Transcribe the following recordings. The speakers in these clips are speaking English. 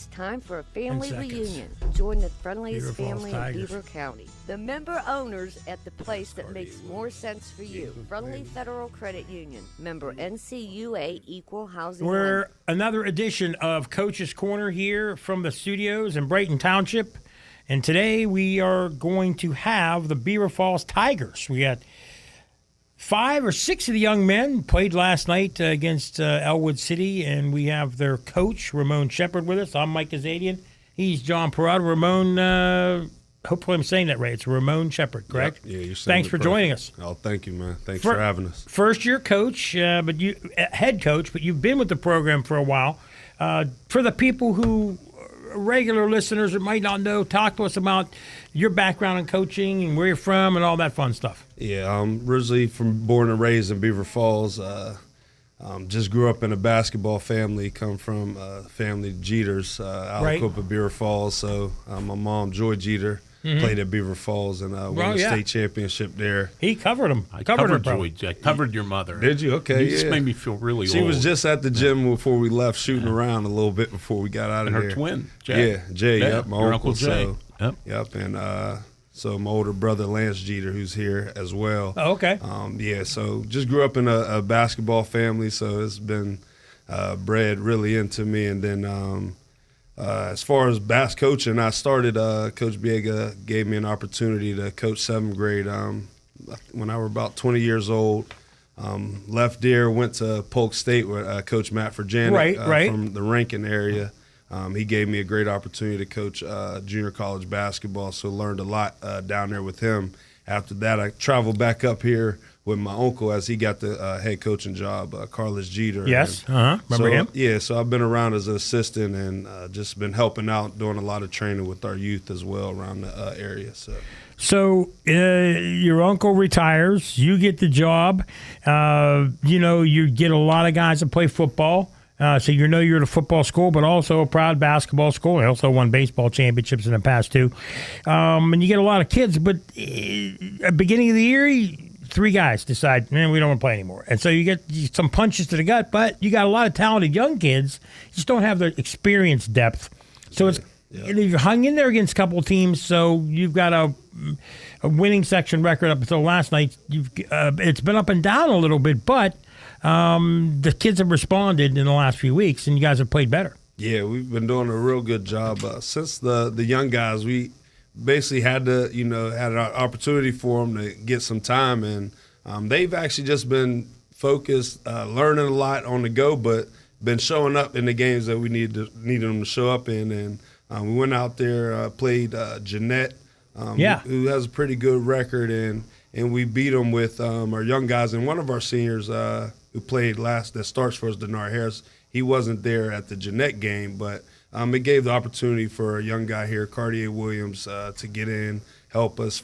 It's time for a family 10 seconds. reunion. Join the friendliest Beaver Falls family in Tigers. Beaver County. The member owners at the place that makes more sense for you. Friendly Federal Credit Union. Member NCUA Equal Housing We're Lender. another edition of Coach's Corner here from the studios in Brighton Township. And today we are going to have the Beaver Falls Tigers. We got 5 or 6 of the young men played last night against Elwood City, and we have their coach, Ramon Shepard, with us. I'm Mike Azadian. He's John Parada. Ramon, hopefully I'm saying that right. It's Ramon Shepard, correct? Yeah, you're saying Thanks it for perfect. joining us. Oh, thank you, man. Thanks for having us. First-year coach, but you head coach, but you've been with the program for a while. For the people who regular listeners that might not know, talk to us about your background in coaching and where you're from and all that fun stuff. Yeah, I'm originally born and raised in Beaver Falls. Just grew up in a basketball family. Come from family Jeters out of Beaver Falls. So my mom, Joy Jeter, played at Beaver Falls and won the state championship there. He covered him. I covered your mother. Did you? Okay, You just made me feel really old. She was just at the gym before we left, shooting around a little bit before we got out of And there. her twin, Jay. Yeah, Jay. Yeah, Yep, my your uncle. Uncle Jay. So, yep, and so my older brother Lance Jeter, who's here as well. Oh, okay. Yeah, so just grew up in a basketball family, so it's been bred really into me. And then as far as bass coaching, I started, Coach Biega gave me an opportunity to coach 7th grade when I was about 20 years old. Left there, went to Polk State with Coach Matt Furjanic from the Rankin area. He gave me a great opportunity to coach junior college basketball, so learned a lot down there with him. After that, I traveled back up here with my uncle as he got the head coaching job, Carlos Jeter. Yes, remember him? Yeah, so I've been around as an assistant and just been helping out, doing a lot of training with our youth as well around the area. So your uncle retires, you get the job. You get a lot of guys that play football. So you're at a football school, but also a proud basketball school. They also won baseball championships in the past too. And you get a lot of kids, but at the beginning of the year, 3 guys decide, man, we don't want to play anymore. And so you get some punches to the gut, but you got a lot of talented young kids. You just don't have the experience depth. So you've hung in there against a couple of teams, so you've got a winning section record up until last night. It's been up and down a little bit, but the kids have responded in the last few weeks, and you guys have played better. Yeah, we've been doing a real good job. Since the young guys, we basically had an opportunity for them to get some time, and they've actually just been focused, learning a lot on the go, but been showing up in the games that we needed them to show up in. And we went out there, played Jeanette, who has a pretty good record, and we beat them with our young guys. And one of our seniors who played last, that starts for us, Denard Harris, he wasn't there at the Jeanette game, but it gave the opportunity for a young guy here, Cartier Williams, to get in, help us.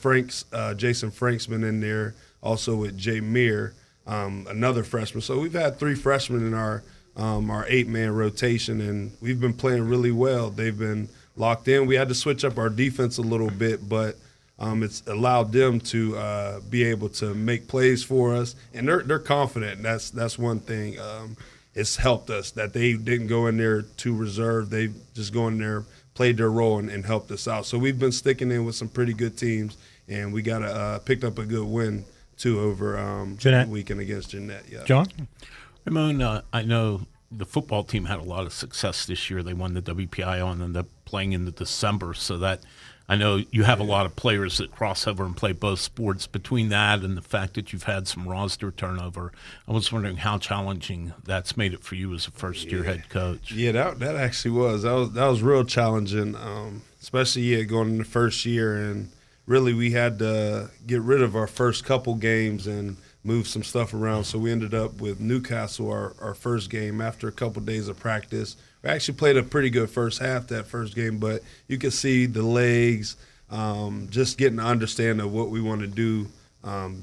Jason Frank's been in there, also with Jay Meir, another freshman. So we've had 3 freshmen in our 8-man rotation, and we've been playing really well. They've been locked in. We had to switch up our defense a little bit, but it's allowed them to be able to make plays for us, and they're confident. That's one thing. It's helped us that they didn't go in there too reserved. They just go in there, played their role, and helped us out. So we've been sticking in with some pretty good teams, and we got picked up a good win too over the weekend against Jeanette. Yeah. John? Ramon, I know the football team had a lot of success this year. They won the WPIAL and ended up playing into December, so that I know you have a lot of players that cross over and play both sports. Between that and the fact that you've had some roster turnover, I was wondering how challenging that's made it for you as a first-year head coach. Yeah, that actually was. That was real challenging, especially going in the first year. And really we had to get rid of our first couple games and move some stuff around. So we ended up with Newcastle, our first game, after a couple days of practice. We actually played a pretty good first half that first game, but you could see the legs, just getting to understand of what we want to do,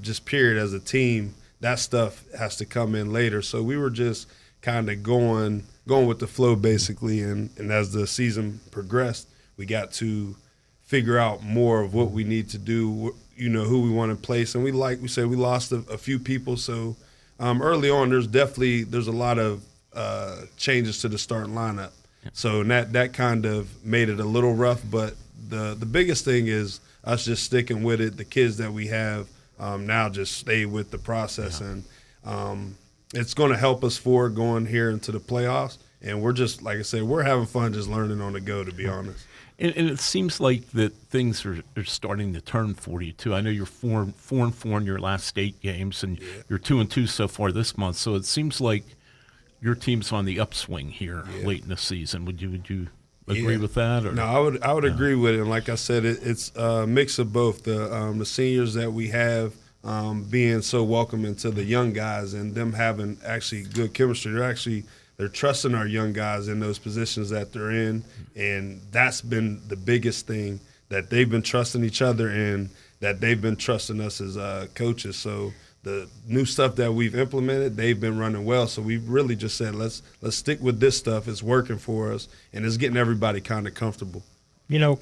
just period as a team. That stuff has to come in later. So we were just kind of going with the flow basically, and as the season progressed, we got to figure out more of what we need to do, who we want to place. And we lost a few people. So early on, there's a lot of changes to the starting lineup. So that kind of made it a little rough. But the biggest thing is us just sticking with it. The kids that we have now just stay with the process, and it's going to help us forward going here into the playoffs. And we're just, like I said, we're having fun just learning on the go, to be honest. And it seems like that things are starting to turn for you too. I know you're 4-4 in your last 8 games, and you're 2-2 so far this month. So it seems like your team's on the upswing here late in the season. Would you agree with that? Or? No, I would agree with it. And like I said, it's a mix of both. The seniors that we have being so welcoming to the young guys, and them having actually good chemistry. They're trusting our young guys in those positions that they're in, and that's been the biggest thing, that they've been trusting each other and that they've been trusting us as coaches. So the new stuff that we've implemented, they've been running well. So we've really just said, let's stick with this stuff. It's working for us, and it's getting everybody kind of comfortable. You know,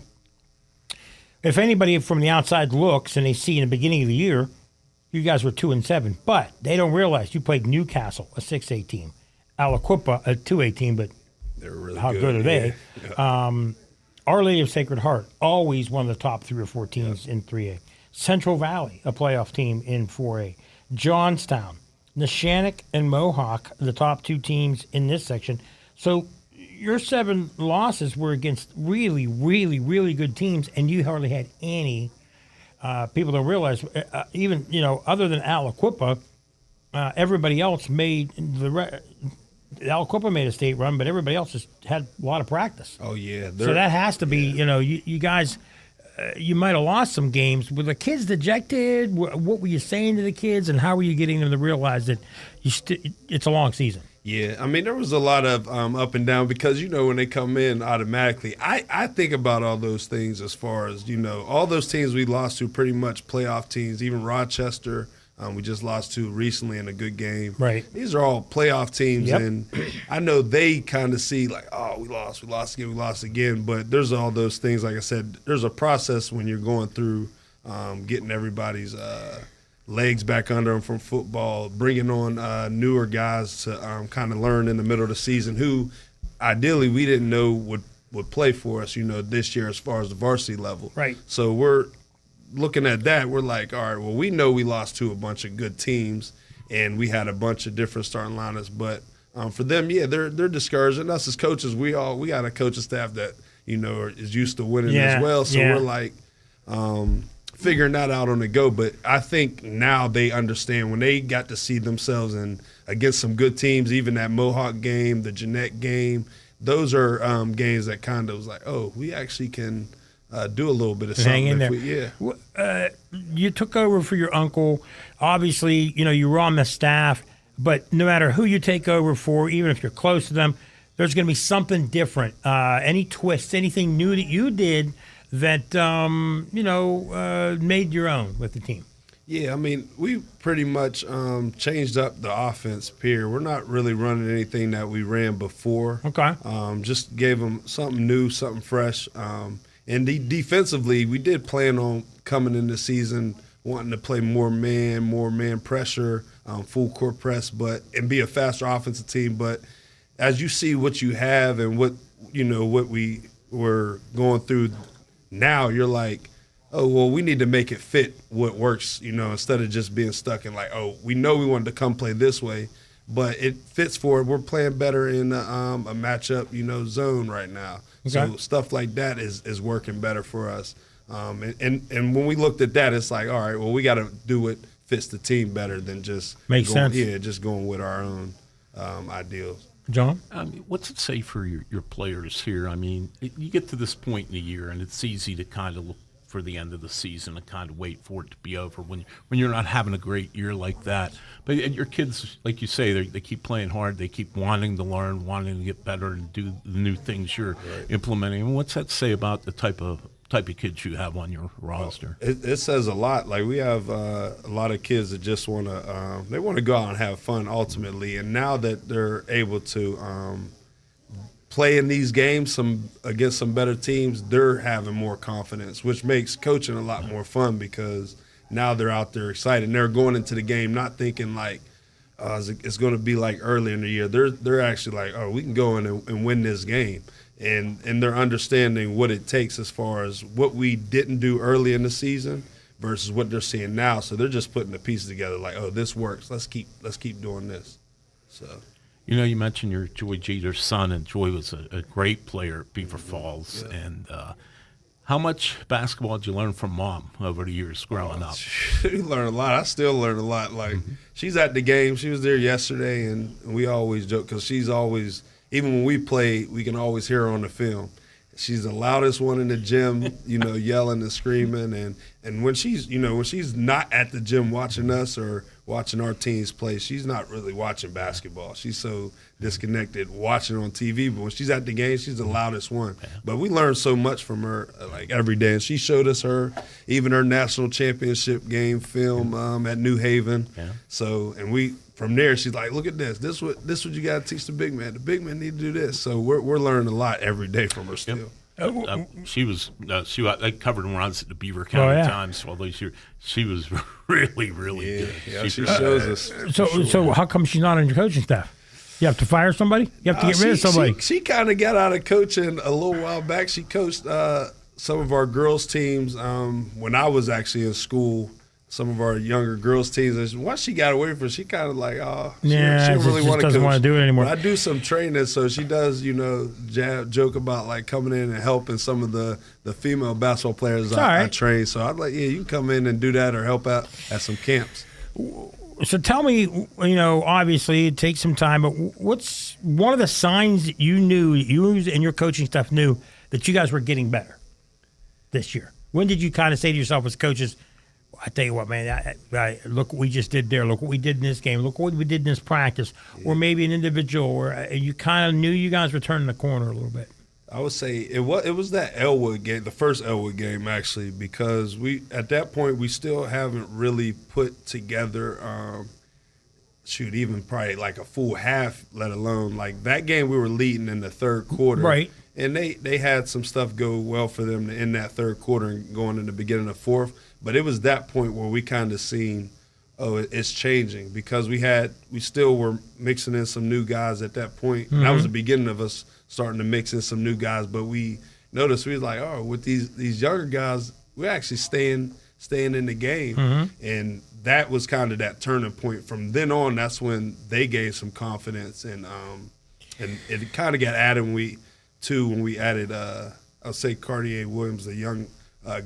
if anybody from the outside looks and they see in the beginning of the year, you guys were 2-7, but they don't realize you played Newcastle, a 6A team. Aliquippa, a 2A team, but They're really how good are they? Yeah. Our Lady of Sacred Heart, always one of the top 3 or 4 teams in 3A. Central Valley, a playoff team in 4A. Johnstown, Neshannock, and Mohawk, the top 2 teams in this section. So your 7 losses were against really, really, really good teams, and you hardly had any. People don't realize, even, other than Aliquippa, everybody else made Aliquippa made a state run, but everybody else just had a lot of practice. Oh, yeah. So that has to be, you guys, you might have lost some games. Were the kids dejected? What were you saying to the kids, and how were you getting them to realize that it's a long season? Yeah, I mean, there was a lot of up and down because, when they come in automatically, I think about all those things as far as, all those teams we lost to, pretty much playoff teams, even Rochester. We just lost to recently in a good game. Right. These are all playoff teams, Yep. and I know they kind of see like, oh, we lost again. But there's all those things. Like I said, there's a process when you're going through getting everybody's legs back under them from football, bringing on newer guys to kind of learn in the middle of the season who ideally we didn't know would play for us, this year as far as the varsity level. Right. So we're looking at that, we're like, all right, well, we know we lost to a bunch of good teams, and we had a bunch of different starting lineups. But for them, they're discouraged. And us as coaches, we got a coaching staff that is used to winning as well. So we're like figuring that out on the go. But I think now they understand when they got to see themselves against some good teams, even that Mohawk game, the Jeanette game. Those are games that kind of was like, oh, we actually can. Do a little bit of something. Hang in there. You took over for your uncle. Obviously, you were on the staff, but no matter who you take over for, even if you're close to them, there's going to be something different. Any twists, anything new that you did that, made your own with the team? Yeah, I mean, we pretty much changed up the offense here. We're not really running anything that we ran before. Okay. Just gave them something new, something fresh. And defensively, we did plan on coming in the season wanting to play more man pressure, full court press, and be a faster offensive team. But as you see what you have and what we were going through now, you're like, oh, well, we need to make it fit what works, instead of just being stuck in like, oh, we know we wanted to come play this way, but it fits for it. We're playing better in a matchup, zone right now. Okay. So stuff like that is working better for us. And when we looked at that, it's like, all right, well, we got to do what fits the team better than just sense. Yeah, just going with our own ideals. John? What's it say for your players here? I mean, you get to this point in the year, and it's easy to kind of look for the end of the season and kind of wait for it to be over when you're not having a great year like that. But your kids, like you say, they keep playing hard. They keep wanting to learn, wanting to get better and do the new things you're implementing. And what's that say about the type of kids you have on your roster? It says a lot. Like we have a lot of kids that just want to they want to go out and have fun ultimately. And now that they're able to play in these games against some better teams, they're having more confidence, which makes coaching a lot more fun because now they're out there excited. And they're going into the game not thinking like it's going to be like earlier in the year. They're actually like, oh, we can go in and win this game. and they're understanding what it takes as far as what we didn't do early in the season versus what they're seeing now. So they're just putting the pieces together like, oh, this works. Let's keep doing this. So. You know, you mentioned your Joy Jeter's son, and Joy was a great player at Beaver Falls. Yeah. And how much basketball did you learn from Mom over the years growing up? She learned a lot. I still learn a lot. Like, she's at the game. She was there yesterday, and we always joke because she's always, even when we play, we can always hear her on the film. She's the loudest one in the gym, yelling and screaming. And when she's not at the gym watching us or watching our teams play, she's not really watching basketball. She's so disconnected watching on TV. But when she's at the game, she's the loudest one. Yeah. But we learned so much from her, like, every day. And she showed us even her national championship game film at New Haven. Yeah. So, and from there, she's like, look at this. This what you got to teach the big man. The big man need to do this. So we're learning a lot every day from her still. Yep. I covered runs at the Beaver County Times all those years. She was really, really good. Yeah, she shows us. So how come she's not on your coaching staff? You have to fire somebody? You have to get rid of somebody? She kind of got out of coaching a little while back. She coached some of our girls' teams when I was actually in school. Some of our younger girls' teams. And once she got away from it, she kind of like, she don't really want to coach. Doesn't want to do it anymore. But I do some training, so she does, joke about like coming in and helping some of the female basketball players I train. So I'm like, you can come in and do that or help out at some camps. So tell me, obviously it takes some time, but what's one of the signs that you and your coaching staff knew that you guys were getting better this year? When did you kind of say to yourself as coaches, I tell you what, man, look what we just did there. Look what we did in this game. Look what we did in this practice. Yeah. Or maybe an individual, or you kind of knew you guys were turning the corner a little bit. I would say it was that Elwood game, the first Elwood game, actually, because at that point we still haven't really put together, even probably like a full half, let alone like that game we were leading in the third quarter. Right. And they had some stuff go well for them in that third quarter and going in the beginning of fourth. But it was that point where we kind of seen, it's changing because we still were mixing in some new guys at that point. Mm-hmm. That was the beginning of us starting to mix in some new guys. But we noticed, we was like, with these younger guys, we're actually staying in the game. Mm-hmm. And that was kind of that turning point. From then on, that's when they gave some confidence. And it kind of got added when we added, I'll say Cartier Williams, the young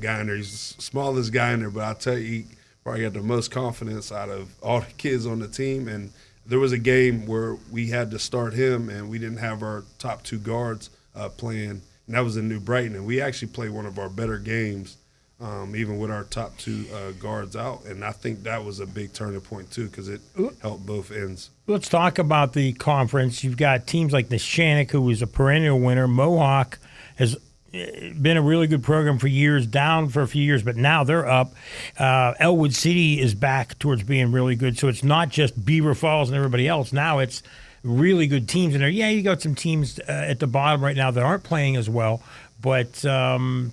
guy in there. He's the smallest guy in there, but I'll tell you, he probably got the most confidence out of all the kids on the team. And there was a game where we had to start him, and we didn't have our top two guards playing, and that was in New Brighton. And we actually played one of our better games, even with our top two guards out. And I think that was a big turning point, too, because it helped both ends. Let's talk about the conference. You've got teams like Neshannock, who was a perennial winner. Mohawk has been a really good program for years, down for a few years, but now they're up. Elwood City is back towards being really good, so it's not just Beaver Falls and everybody else. Now it's really good teams in there. Yeah, you got some teams at the bottom right now that aren't playing as well, but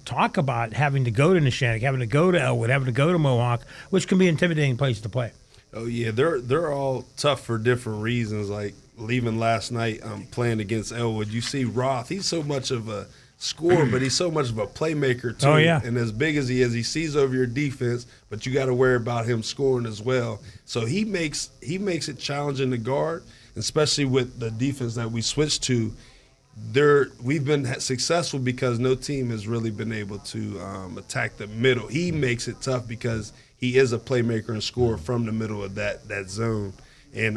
talk about having to go to Neshannock, having to go to Elwood, having to go to Mohawk, which can be an intimidating place to play. Oh, yeah, they're all tough for different reasons. Like leaving last night, playing against Elwood, you see Roth, he's so much of a scorer, but he's so much of a playmaker too. Oh, yeah. And as big as he is, he sees over your defense, but you got to worry about him scoring as well. So he makes it challenging to guard, especially with the defense that we switched to. We've been successful because no team has really been able to attack the middle. He makes it tough because he is a playmaker and scorer from the middle of that zone. And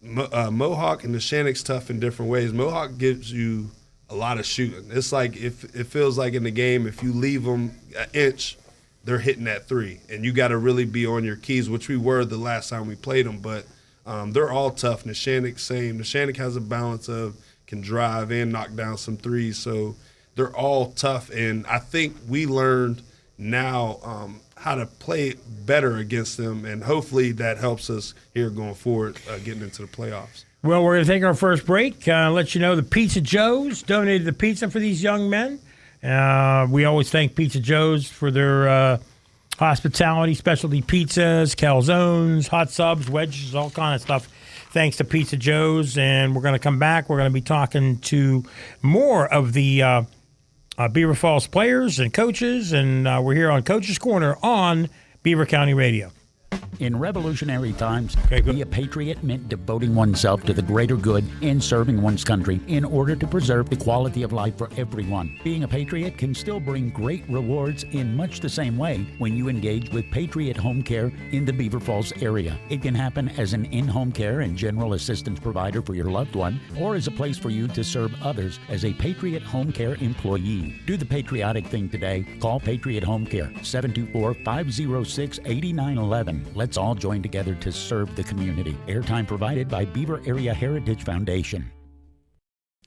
Mohawk and Neshannock's tough in different ways. Mohawk gives you a lot of shooting. It's like it feels like in the game, if you leave them an inch, they're hitting that three. And you got to really be on your keys, which we were the last time we played them. But they're all tough. Neshannock, same. Neshannock has a balance of can drive and knock down some threes. So they're all tough. And I think we learned now how to play better against them. And hopefully that helps us here going forward, getting into the playoffs. Well, we're going to take our first break. Let you know the Pizza Joe's donated the pizza for these young men. We always thank Pizza Joe's for their hospitality, specialty pizzas, calzones, hot subs, wedges, all kind of stuff. thanks to Pizza Joe's. And we're going to come back. We're going to be talking to more of the Beaver Falls players and coaches. And we're here on Coach's Corner on Beaver County Radio. In revolutionary times, to be a patriot meant devoting oneself to the greater good in serving one's country in order to preserve the quality of life for everyone. Being a patriot can still bring great rewards in much the same way when you engage with Patriot Home Care in the Beaver Falls area. It can happen as an in-home care and general assistance provider for your loved one, or as a place for you to serve others as a Patriot Home Care employee. Do the patriotic thing today. Call Patriot Home Care, 724-506-8911. Let's all join together to serve the community. Airtime provided by Beaver Area Heritage Foundation.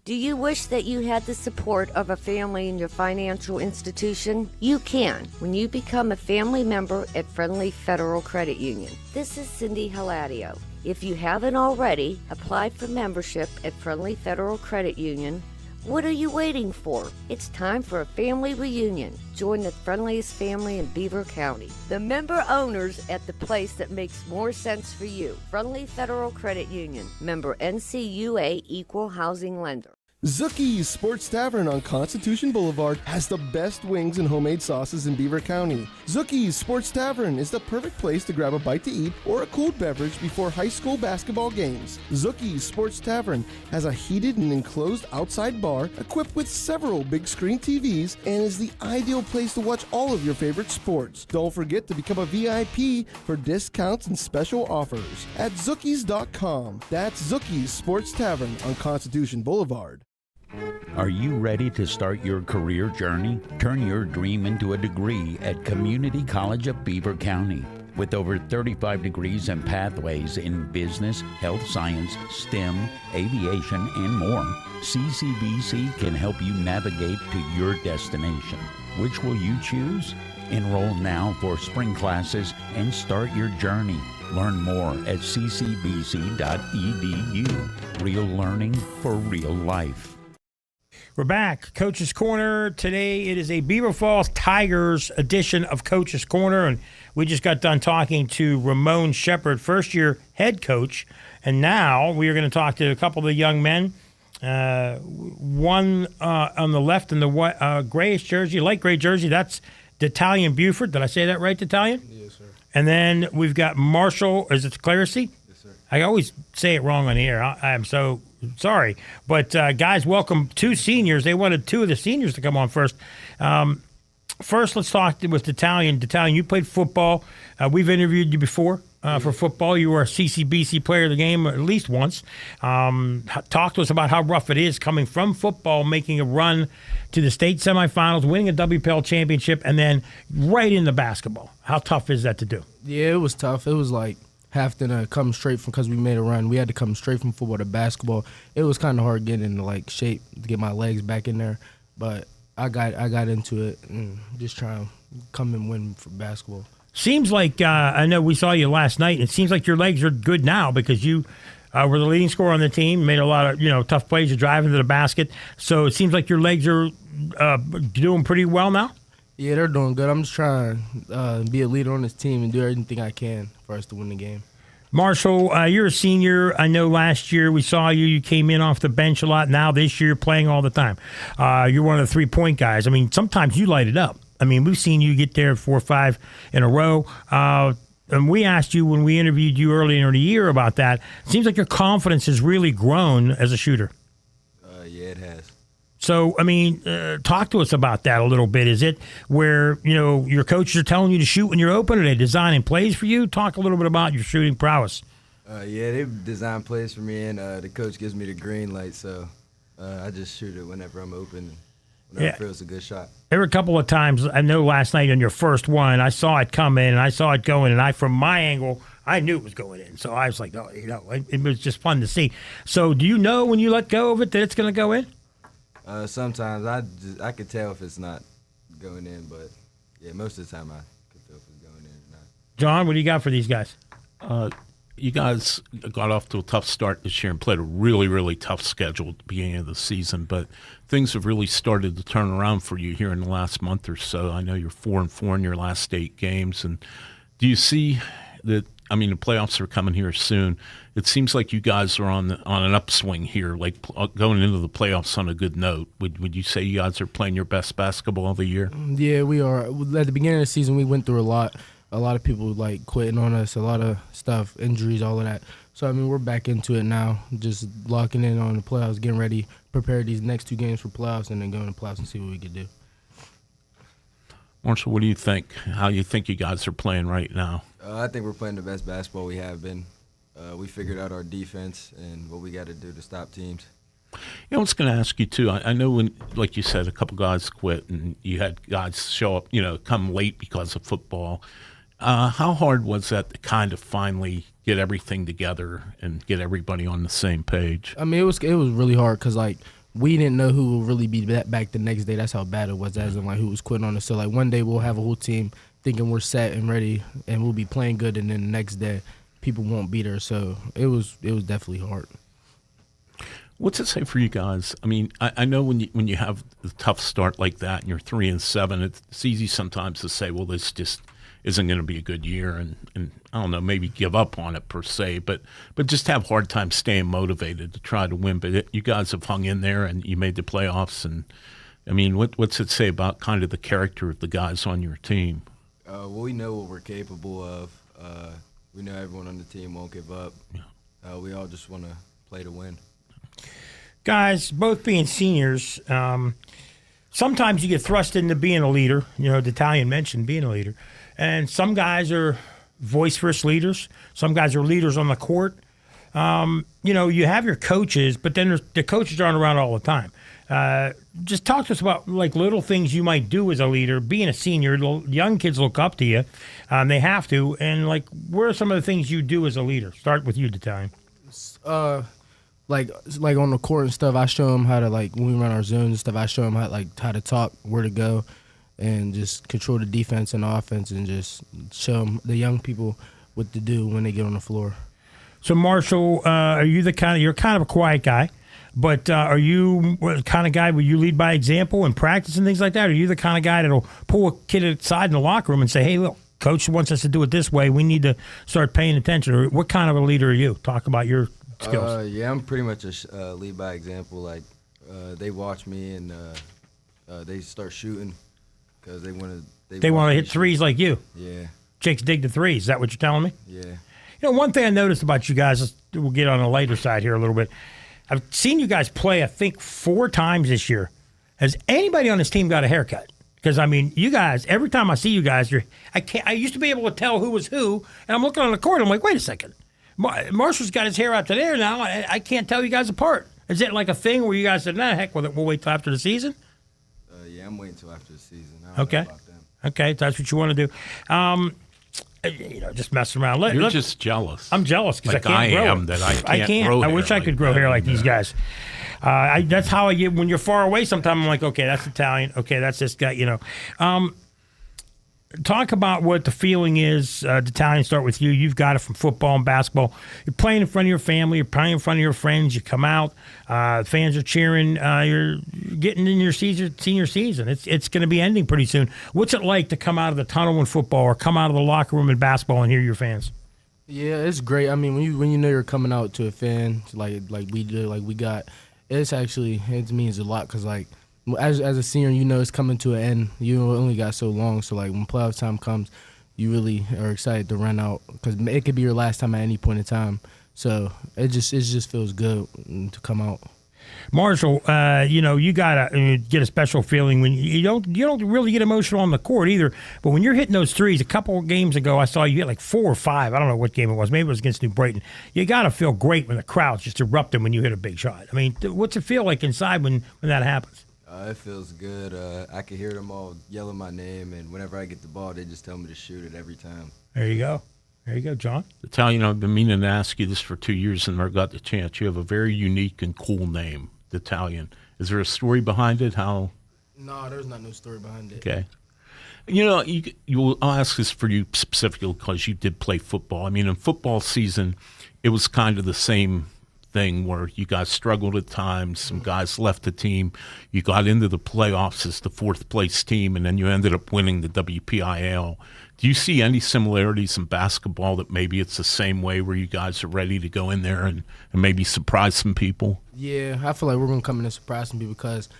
Do you wish that you had the support of a family in your financial institution? You can when you become a family member at Friendly Federal Credit Union. This is Cindy Haladio. If you haven't already applied for membership at Friendly Federal Credit Union, what are you waiting for? It's time for a family reunion. Join the friendliest family in Beaver County. The member owners at the place that makes more sense for you. Friendly Federal Credit Union. Member NCUA Equal Housing Lender. Zookie's Sports Tavern on Constitution Boulevard has the best wings and homemade sauces in Beaver County. Zookie's Sports Tavern is the perfect place to grab a bite to eat or a cold beverage before high school basketball games. Zookie's Sports Tavern has a heated and enclosed outside bar equipped with several big screen TVs and is the ideal place to watch all of your favorite sports. Don't forget to become a VIP for discounts and special offers at Zookies.com. That's Zookie's Sports Tavern on Constitution Boulevard. Are you ready to start your career journey? Turn your dream into a degree at Community College of Beaver County. With over 35 degrees and pathways in business, health science, STEM, aviation, and more, CCBC can help you navigate to your destination. Which will you choose? Enroll now for spring classes and start your journey. Learn more at ccbc.edu. Real learning for real life. We're back. Coach's Corner. Today it is a Beaver Falls Tigers edition of Coach's Corner. And we just got done talking to Ramon Shepard, first-year head coach. And now we are going to talk to a couple of the young men. One on the left in the grayish jersey, light gray jersey, that's D'Italian Buford. Did I say that right, D'Italian? Yes, sir. And then we've got Marshall, is it Clarisy? Yes, sir. I always say it wrong on the air. I'm so sorry. But, guys, welcome two seniors. They wanted two of the seniors to come on first. First, let's talk with D'Italian. D'Italian, you played football. We've interviewed you before for football. You were a CCBC player of the game at least once. Talk to us about how rough it is coming from football, making a run to the state semifinals, winning a WPL championship, and then right into basketball. How tough is that to do? Yeah, it was tough. It was like having to come straight from, because we made a run, we had to come straight from football to basketball. It was kind of hard getting into like shape to get my legs back in there, but I got into it and just trying to come and win for basketball. Seems like, I know we saw you last night, and it seems like your legs are good now because you were the leading scorer on the team, made a lot of tough plays, you drive into the basket. So it seems like your legs are doing pretty well now? Yeah, they're doing good. I'm just trying to be a leader on this team and do everything I can for us to win the game. Marshall, you're a senior. I know last year we saw you. You came in off the bench a lot. Now this year, playing all the time. You're one of the three-point guys. I mean, sometimes you light it up. I mean, we've seen you get there 4 or 5 in a row. And we asked you when we interviewed you earlier in the year about that. It seems like your confidence has really grown as a shooter. Yeah, it has. So, I mean, talk to us about that a little bit. Is it where, your coaches are telling you to shoot when you're open? Are they designing plays for you? Talk a little bit about your shooting prowess. Yeah, they design plays for me, and the coach gives me the green light, so I just shoot it whenever I'm open, whenever it feels a good shot. There were a couple of times, I know last night on your first one, I saw it come in, and I saw it go in, and from my angle, I knew it was going in. So I was like, it was just fun to see. So do you know when you let go of it that it's going to go in? Sometimes I could tell if it's not going in, but yeah, most of the time I could tell if it's going in or not. John, what do you got for these guys? You guys got off to a tough start this year and played a really, really tough schedule at the beginning of the season, but things have really started to turn around for you here in the last month or so. I know you're 4-4 in your last 8 games, and do you see that? I mean, the playoffs are coming here soon. it seems like you guys are on an upswing here, like going into the playoffs on a good note. Would you say you guys are playing your best basketball of the year? Yeah, we are. At the beginning of the season, we went through a lot. A lot of people like quitting on us, a lot of stuff, injuries, all of that. So, I mean, we're back into it now, just locking in on the playoffs, getting ready, prepare these next 2 games for playoffs, and then go into playoffs and see what we can do. Marshall, what do you think? How you think you guys are playing right now? I think we're playing the best basketball we have been. We figured out our defense and what we got to do to stop teams. You know, I was going to ask you, too. I know when, like you said, a couple guys quit and you had guys show up, come late because of football. How hard was that to kind of finally get everything together and get everybody on the same page? I mean, it was really hard because, like, we didn't know who would really be back the next day. That's how bad it was, as in, like, who was quitting on us. So, like, one day we'll have a whole team thinking we're set and ready and we'll be playing good, and then the next day people won't be there. So it was definitely hard. What's it say for you guys? I mean, I know when you have a tough start like that and you're 3-7, it's easy sometimes to say, well, this just isn't going to be a good year, and I don't know, maybe give up on it per se, but just have a hard time staying motivated to try to win. But you guys have hung in there and you made the playoffs, and I mean, what's it say about kind of the character of the guys on your team? Well, we know what we're capable of. We know everyone on the team won't give up. Yeah. We all just want to play to win. Guys, both being seniors, sometimes you get thrust into being a leader. D'Italian mentioned being a leader. And some guys are voice-first leaders. Some guys are leaders on the court. You have your coaches, but then the coaches aren't around all the time. Just talk to us about like little things you might do as a leader. Being a senior, young kids look up to you. They have to. And like, what are some of the things you do as a leader? Start with you, D'Italian. Like on the court and stuff, I show them how to, like, when we run our zones and stuff, I show them how to talk, where to go, and just control the defense and offense, and just show them, the young people, what to do when they get on the floor. So, Marshall, are you you're kind of a quiet guy, but are you the kind of guy where you lead by example and practice and things like that? Or are you the kind of guy that'll pull a kid aside in the locker room and say, hey, look, coach wants us to do it this way. We need to start paying attention. Or what kind of a leader are you? Talk about your skills. Yeah, I'm pretty much a lead by example. Like, they watch me and they start shooting because they want to hit threes like you. Yeah. Jake's dig the threes. Is that what you're telling me? Yeah. One thing I noticed about you guys, we'll get on the lighter side here a little bit. I've seen you guys play, I think, 4 times this year. Has anybody on this team got a haircut? Because, I mean, you guys, every time I see you guys, I used to be able to tell who was who, and I'm looking on the court, I'm like, wait a second. Marshall's got his hair out to there now. I can't tell you guys apart. Is it like a thing where you guys said, nah, heck with it, we'll wait till after the season? Yeah, I'm waiting till after the season. I don't know about them. Okay, that's what you want to do. Just messing around. You're just jealous. I'm jealous because like I can't grow am it. That I can't grow I wish I could grow hair like these guys. That's how I get when you're far away. Sometimes I'm like, okay, that's Italian. Okay, that's this guy. Talk about what the feeling is. D'Italian, start with you. You've got it from football and basketball. You're playing in front of your family. You're playing in front of your friends. You come out. Fans are cheering. You're getting in your senior season. It's going to be ending pretty soon. What's it like to come out of the tunnel in football or come out of the locker room in basketball and hear your fans? Yeah, it's great. I mean, when you know you're coming out to a fan like we do, like we got, it means a lot because, like, as a senior, it's coming to an end. You only got so long, so like when playoff time comes, you really are excited to run out because it could be your last time at any point in time. So it just feels good to come out. Marshall, you gotta get a special feeling when you don't really get emotional on the court either. But when you're hitting those threes, a couple of games ago, I saw you hit like 4 or 5. I don't know what game it was. Maybe it was against New Brighton. You gotta feel great when the crowd's just erupting when you hit a big shot. I mean, what's it feel like inside when that happens? It feels good. I can hear them all yelling my name, and whenever I get the ball, they just tell me to shoot it every time. There you go, John. D'Italian, I've been meaning to ask you this for 2 years and never got the chance. You have a very unique and cool name, D'Italian. Is there a story behind it? How? No, there's not no story behind it. Okay. I'll ask this for you specifically because you did play football. I mean, in football season, it was kind of the same thing where you guys struggled at times, some guys left the team, you got into the playoffs as the fourth place team, and then you ended up winning the WPIAL. Do you see any similarities in basketball that maybe it's the same way where you guys are ready to go in there and maybe surprise some people? Yeah, I feel like we're going to come in and surprise some people because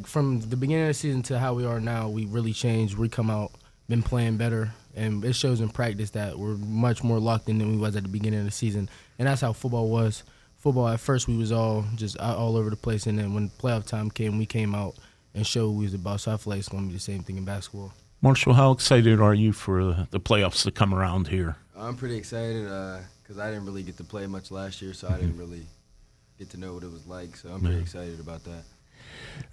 from the beginning of the season to how we are now, we really changed. We come out, been playing better, and it shows in practice that we're much more locked in than we was at the beginning of the season. And that's how football was. Football, at first, we was all just all over the place, and then when playoff time came, we came out and showed what we was about. So I feel like it's going to be the same thing in basketball. Marshall, how excited are you for the playoffs to come around here? I'm pretty excited because I didn't really get to play much last year, so I didn't really get to know what it was like. So I'm pretty excited about that.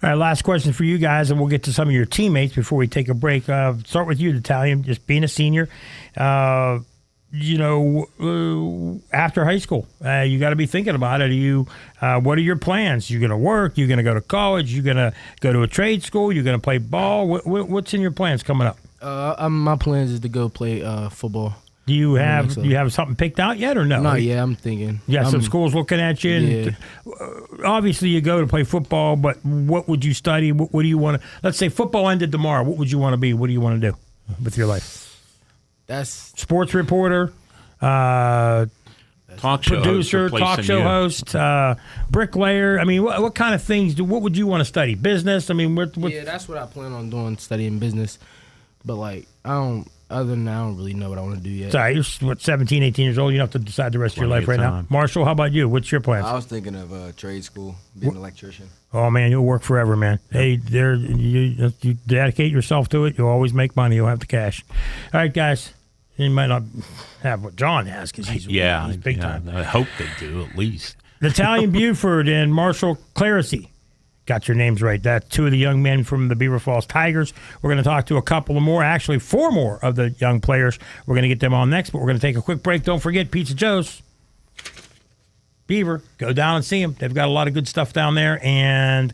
All right, last question for you guys, and we'll get to some of your teammates before we take a break. Start with you, Italian, just being a senior. After high school, you got to be thinking about it. What are your plans? You going to work? You going to go to college? You going to go to a trade school? You going to play ball? What's in your plans coming up? My plans is to go play football. Do you have something picked out yet or no? Not yet. I'm thinking. Yeah, some schools looking at you. And Yeah. Obviously, you go to play football, but what would you study? What do you want to? Let's say football ended tomorrow. What would you want to be? What do you want to do with your life? That's Sports reporter, Talk show producer, host, talk show host, bricklayer. I mean, what kind of things? What would you want to study? Business? I mean, what? yeah, that's what I plan on doing, studying business. But other than that, I don't really know what I want to do yet. Sorry, you're 17, 18 years old. You don't have to decide the rest of your life right now. Marshall, how about you? What's your plans? I was thinking of trade school, being an electrician. Oh man, you'll work forever, man. Hey, you dedicate yourself to it. You'll always make money. You'll have the cash. All right, guys. You might not have what John has because he's big time. I hope they do at least. Natalia Buford and Marshall Claracy. Got your names right. That's two of the young men from the Beaver Falls Tigers. We're going to talk to a couple of more, actually 4 more of the young players. We're going to get them on next, but we're going to take a quick break. Don't forget Pizza Joe's. Beaver, go down and see them. They've got a lot of good stuff down there, and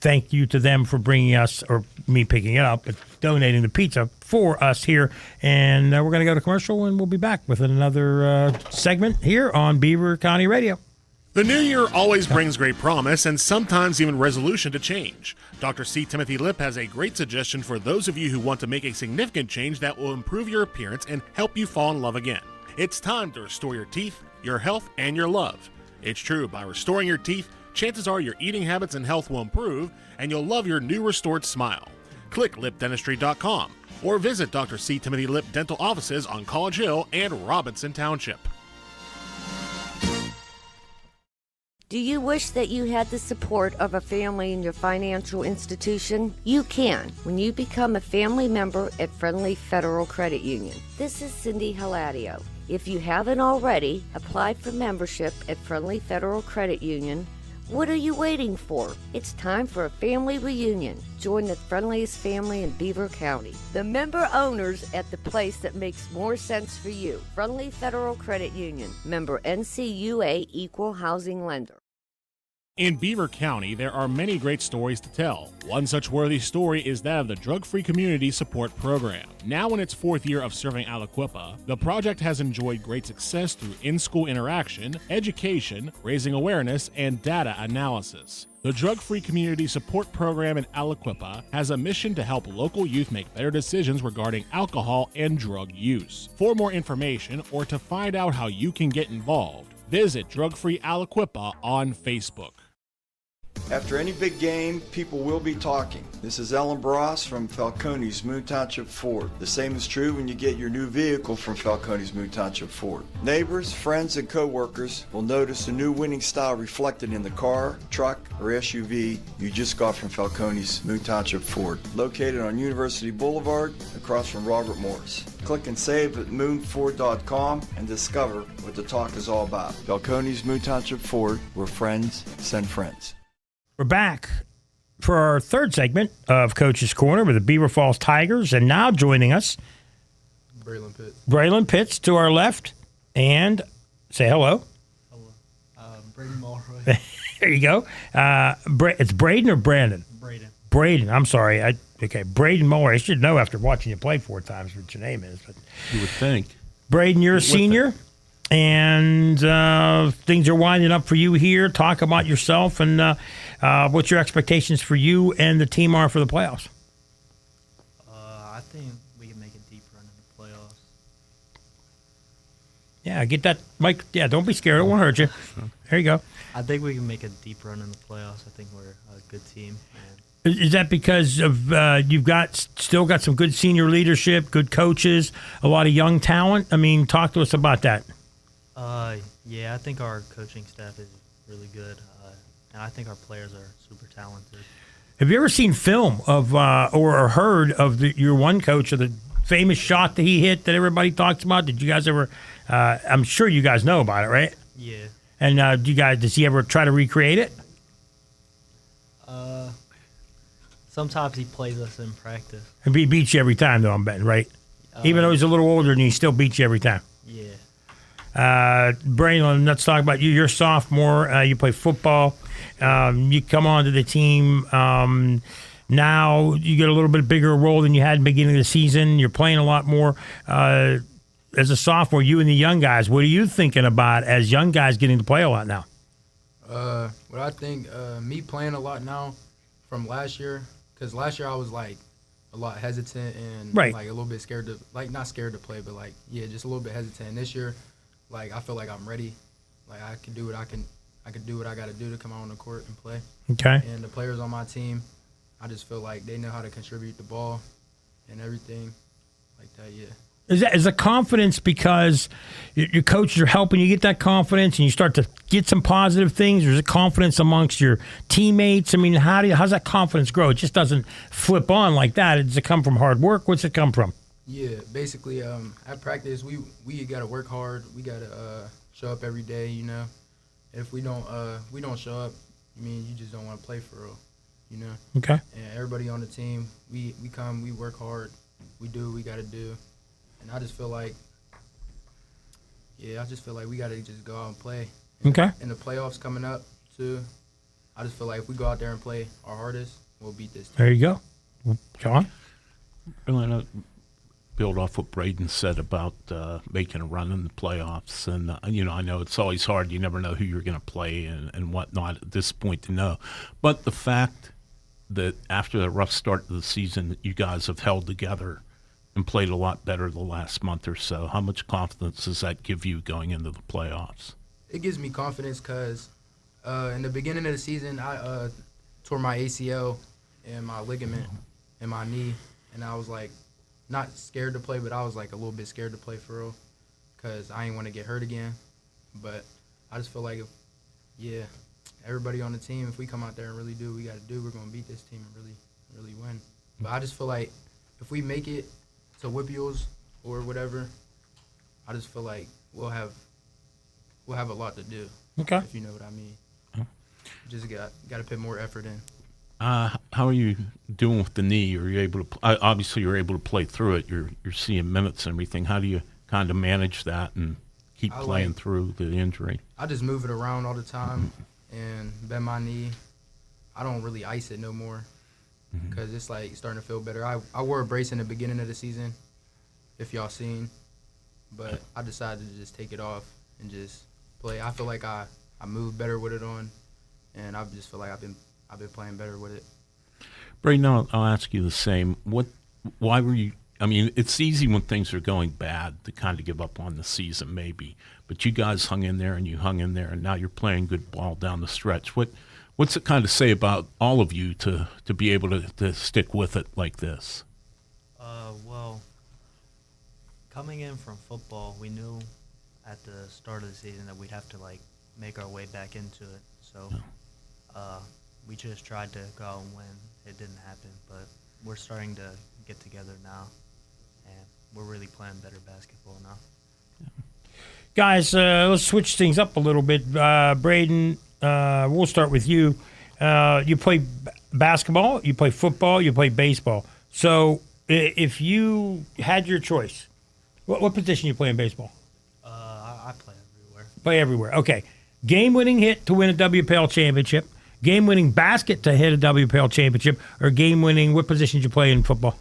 thank you to them for bringing us, or me picking it up, but donating the pizza for us here. And we're going to go to commercial, and we'll be back with another segment here on Beaver County Radio. The new year always brings great promise and sometimes even resolution to change. Dr. C. Timothy Lip has a great suggestion for those of you who want to make a significant change that will improve your appearance and help you fall in love again. It's time to restore your teeth, your health, and your love. It's true, by restoring your teeth, chances are your eating habits and health will improve, and you'll love your new restored smile. Click lipdentistry.com or visit Dr. C. Timothy Lip dental offices on College Hill and Robinson Township. Do you wish that you had the support of a family in your financial institution? You can when you become a family member at Friendly Federal Credit Union. This is Cindy Haladio. If you haven't already applied for membership at Friendly Federal Credit Union, what are you waiting for? It's time for a family reunion. Join the friendliest family in Beaver County. The member owners at the place that makes more sense for you. Friendly Federal Credit Union. Member NCUA Equal Housing Lender. In Beaver County, there are many great stories to tell. One such worthy story is that of the Drug-Free Community Support Program. Now in its 4th year of serving Aliquippa, the project has enjoyed great success through in-school interaction, education, raising awareness, and data analysis. The Drug-Free Community Support Program in Aliquippa has a mission to help local youth make better decisions regarding alcohol and drug use. For more information or to find out how you can get involved, visit Drug-Free Aliquippa on Facebook. After any big game, people will be talking. This is Ellen Bross from Falcone's Moon Township Ford. The same is true when you get your new vehicle from Falcone's Moon Township Ford. Neighbors, friends, and co-workers will notice the new winning style reflected in the car, truck, or SUV you just got from Falcone's Moon Township Ford. Located on University Boulevard, across from Robert Morris. Click and save at moonford.com and discover what the talk is all about. Falcone's Moon Township Ford, where friends send friends. We're back for our third segment of Coach's Corner with the Beaver Falls Tigers, and now joining us, Braylon Pitts to our left, and say hello. Hello. Braden Mulroy. There you go. It's Braden or Brandon? Braden. I'm sorry. Braden Mulroy. I should know after watching you play 4 times what your name is. But you would think. Braden, you're a senior. and things are winding up for you here. Talk about yourself and what your expectations for you and the team are for the playoffs. I think we can make a deep run in the playoffs. Yeah, get that, Mike. Yeah, don't be scared. It won't hurt you. There you go. I think we can make a deep run in the playoffs. I think we're a good team. And Is that because of you've still got some good senior leadership, good coaches, a lot of young talent? I mean, talk to us about that. yeah, I think our coaching staff is really good, and I think our players are super talented. Have you ever seen film of or heard of your one coach of the famous shot that he hit that everybody talks about? Did you guys ever? I'm sure you guys know about it, right? Yeah. And does he ever try to recreate it? Sometimes he plays us in practice. And he beats you every time, though, I'm betting, right? Even though he's a little older than you, he still beats you every time. Yeah. Braylon, let's talk about you. You're a sophomore. You play football. You come onto the team. Now you get a little bit bigger role than you had in the beginning of the season. You're playing a lot more. As a sophomore, you and the young guys, what are you thinking about as young guys getting to play a lot now? What I think, me playing a lot now from last year, because last year I was like a lot hesitant and Right. like a little bit scared to, like not scared to play, but like, yeah, just a little bit hesitant. And this year, like I feel like I'm ready. Like I can do what I could do what I got to do to come out on the court and play. Okay. And the players on my team, I just feel like they know how to contribute the ball and everything like that, yeah. Is the confidence because your coaches are helping you get that confidence and you start to get some positive things, or is it confidence amongst your teammates? I mean, how's that confidence grow? It just doesn't flip on like that. Does it come from hard work? What's it come from? Yeah, basically, at practice, we got to work hard. We got to show up every day, you know. If we don't show up, I mean, you just don't want to play for real, you know. Okay. And everybody on the team, we come, we work hard, we do what we got to do. And I just feel like, we got to just go out and play. Okay. And the playoffs coming up, too, I just feel like if we go out there and play our hardest, we'll beat this team. There you go. John? Really, build off what Braden said about making a run in the playoffs. And, I know it's always hard. You never know who you're going to play and whatnot at this point to know. But the fact that after the rough start of the season, that you guys have held together and played a lot better the last month or so, how much confidence does that give you going into the playoffs? It gives me confidence because in the beginning of the season, I tore my ACL and my ligament in my knee, and I was like not scared to play, but I was like a little bit scared to play for real because I didn't want to get hurt again. But I just feel like everybody on the team, if we come out there and really do what we got to do, we're going to beat this team and really win. But I just feel like if we make it to Whippeals or whatever, I just feel like we'll have a lot to do. Okay. If you know what I mean. Just got to put more effort in. How are you doing with the knee? Are you able to? Obviously, you're able to play through it. You're seeing minutes and everything. How do you kind of manage that and keep playing through the injury? I just move it around all the time and bend my knee. I don't really ice it no more because it's like starting to feel better. I wore a brace in the beginning of the season, if y'all seen, but I decided to just take it off and just play. I feel like I move better with it on, and I just feel like I've been playing better with it. Braden, I'll ask you the same. Why were you? I mean, it's easy when things are going bad to kind of give up on the season, maybe. But you guys hung in there, and now you're playing good ball down the stretch. What's it kind of say about all of you to be able to stick with it like this? Well, coming in from football, we knew at the start of the season that we'd have to make our way back into it. So we just tried to go out and win. It didn't happen, but we're starting to get together now, and we're really playing better basketball now. Guys, let's switch things up a little bit. Braden, we'll start with you. You play basketball, you play football, you play baseball. So if you had your choice, what position you play in baseball? I play everywhere. Play everywhere. Okay. Game-winning hit to win a WPL championship, game-winning basket to hit a WPL championship, or game-winning, what position did you play in football?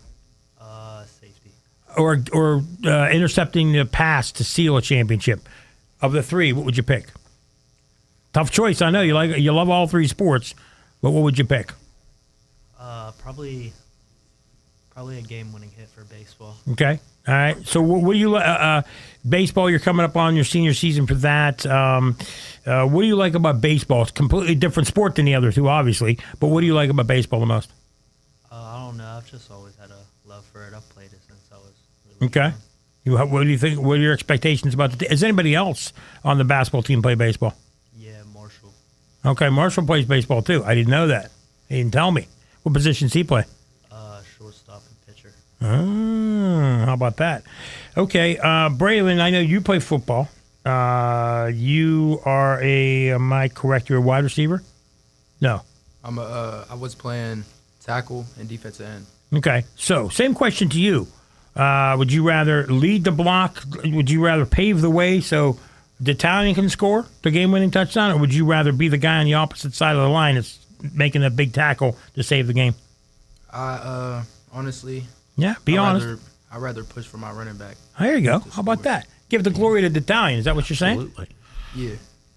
Safety. Or intercepting the pass to seal a championship. of the three, what would you pick? Tough choice. I know you love all three sports, but what would you pick? Probably a game-winning hit for baseball. Okay. All right. So what do you baseball? You're coming up on your senior season for that. What do you like about baseball? It's a completely different sport than the other two, obviously. But what do you like about baseball the most? I don't know. I've just always had a love for it. I've played it since I was really Okay. What do you think? What are your expectations about Is anybody else on the basketball team play baseball? Yeah, Marshall. Okay, Marshall plays baseball too. I didn't know that. He didn't tell me. What positions he play? Shortstop and pitcher. How about that? Okay, Braylon, I know you play football. You are am I correct? You're a wide receiver? No. I was playing tackle and defensive end. Okay, so same question to you. Would you rather lead the block? Would you rather pave the way so the Italian can score the game-winning touchdown, or would you rather be the guy on the opposite side of the line that's making a big tackle to save the game? I honestly, be honest. I'd rather push for my running back. There you go. How about that? Give the glory to the Italian. Is that what you're saying? Absolutely. Yeah.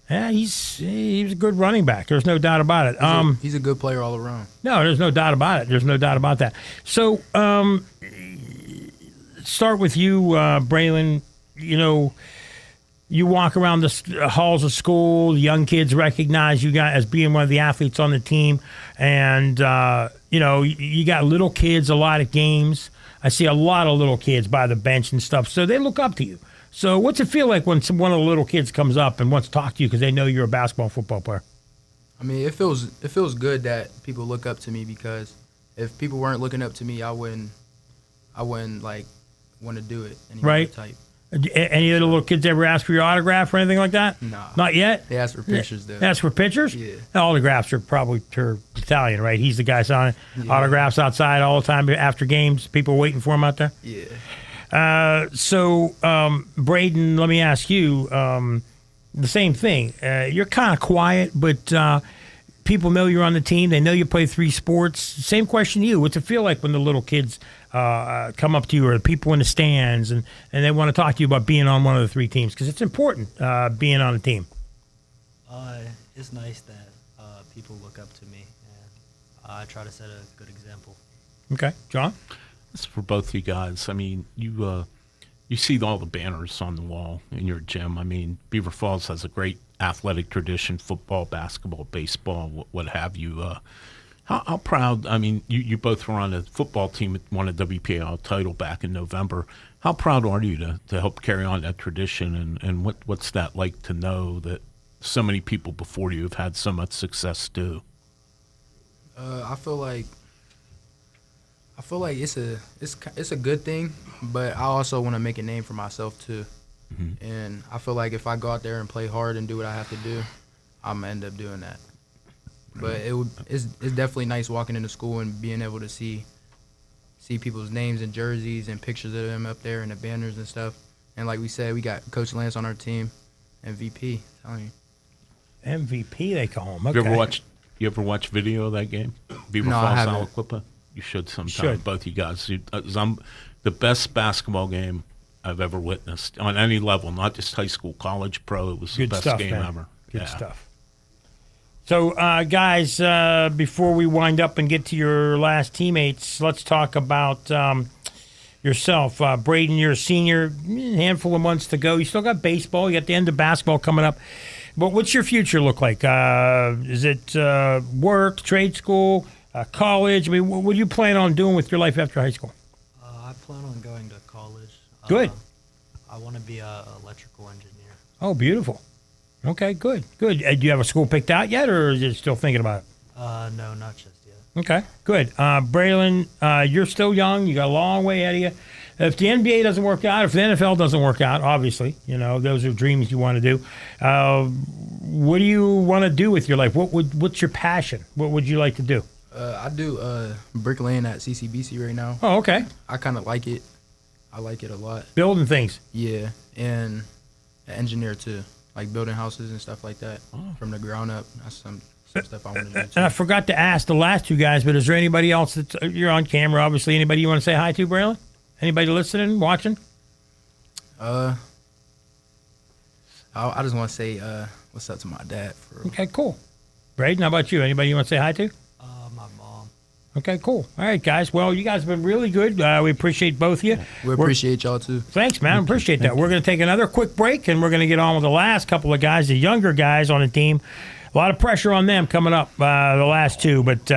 Yeah, he was a good running back. There's no doubt about it. He's a good player all around. No, there's no doubt about it. There's no doubt about that. So, start with you, Braylon. You know, you walk around the halls of school. The young kids recognize you as being one of the athletes on the team, and you know, you got little kids. A lot of games. I see a lot of little kids by the bench and stuff. So they look up to you. So what's it feel like when one of the little kids comes up and wants to talk to you because they know you're a basketball and football player? I mean, it feels good that people look up to me, because if people weren't looking up to me, I wouldn't like want to do it. Right. Type. Any of the little kids ever ask for your autograph or anything like that? No. Not yet? They ask for pictures, though. They ask for pictures? Yeah. The autographs are probably to Italian, right? He's the guy signing autographs outside all the time after games. People waiting for him out there? Yeah. So, Braden, let me ask you the same thing. You're kind of quiet, but people know you're on the team. They know you play three sports. Same question to you. What's it feel like when the little kids come up to you, or the people in the stands, and they want to talk to you about being on one of the three teams? Because it's important being on a team. It's nice that people look up to me, and I try to set a good example. Okay. John? It's for both you guys. I mean, you see all the banners on the wall in your gym. I mean, Beaver Falls has a great athletic tradition: football, basketball, baseball, what have you. How proud? I mean, you both were on a football team that won a WPIAL title back in November. How proud are you to help carry on that tradition? And what's that like to know that so many people before you have had so much success too? I feel like it's a good thing, but I also want to make a name for myself too. Mm-hmm. And I feel like if I go out there and play hard and do what I have to do, I'm gonna end up doing that. But it's definitely nice walking into school and being able to see people's names and jerseys and pictures of them up there and the banners and stuff. And like we said, we got Coach Lance on our team, MVP. Telling you. MVP, they call him. Okay. You ever watch video of that game? Beaver No, Falls, I haven't. Aliquippa? You should sometime. Should. Both you guys. The best basketball game I've ever witnessed on any level, not just high school, college, pro. It was Good the best stuff, game man. ever. Good stuff. So, guys, before we wind up and get to your last teammates, let's talk about yourself. Braden, you're a senior, a handful of months to go. You still got baseball. You got the end of basketball coming up. But what's your future look like? Is it work, trade school, college? I mean, what do you plan on doing with your life after high school? I plan on going to college. Good. I want to be an electrical engineer. Oh, beautiful. Okay, good. Do you have a school picked out yet, or is it still thinking about it? No, not just yet. Okay, good. Braylon, you're still young. You got a long way ahead of you. If the NBA doesn't work out, if the NFL doesn't work out, obviously, you know, those are dreams you want to do. What do you want to do with your life? What's your passion? What would you like to do? I do bricklaying at CCBC right now. Oh, okay. I kind of like it. I like it a lot. Building things. Yeah, and an engineer too, like building houses and stuff like that from the ground up. That's some stuff I want to do too. And I forgot to ask the last two guys, but is there anybody else you're on camera? Obviously, anybody you want to say hi to, Braylon? Anybody listening, watching? I just want to say what's up to my dad. Okay, cool. Braden, how about you? Anybody you want to say hi to? My mom. Okay, cool. All right, guys. Well, you guys have been really good. We appreciate both of you. We appreciate y'all, too. Thanks, man. Appreciate that. We're going to take another quick break, and we're going to get on with the last couple of guys, the younger guys on the team. A lot of pressure on them coming up, the last two. But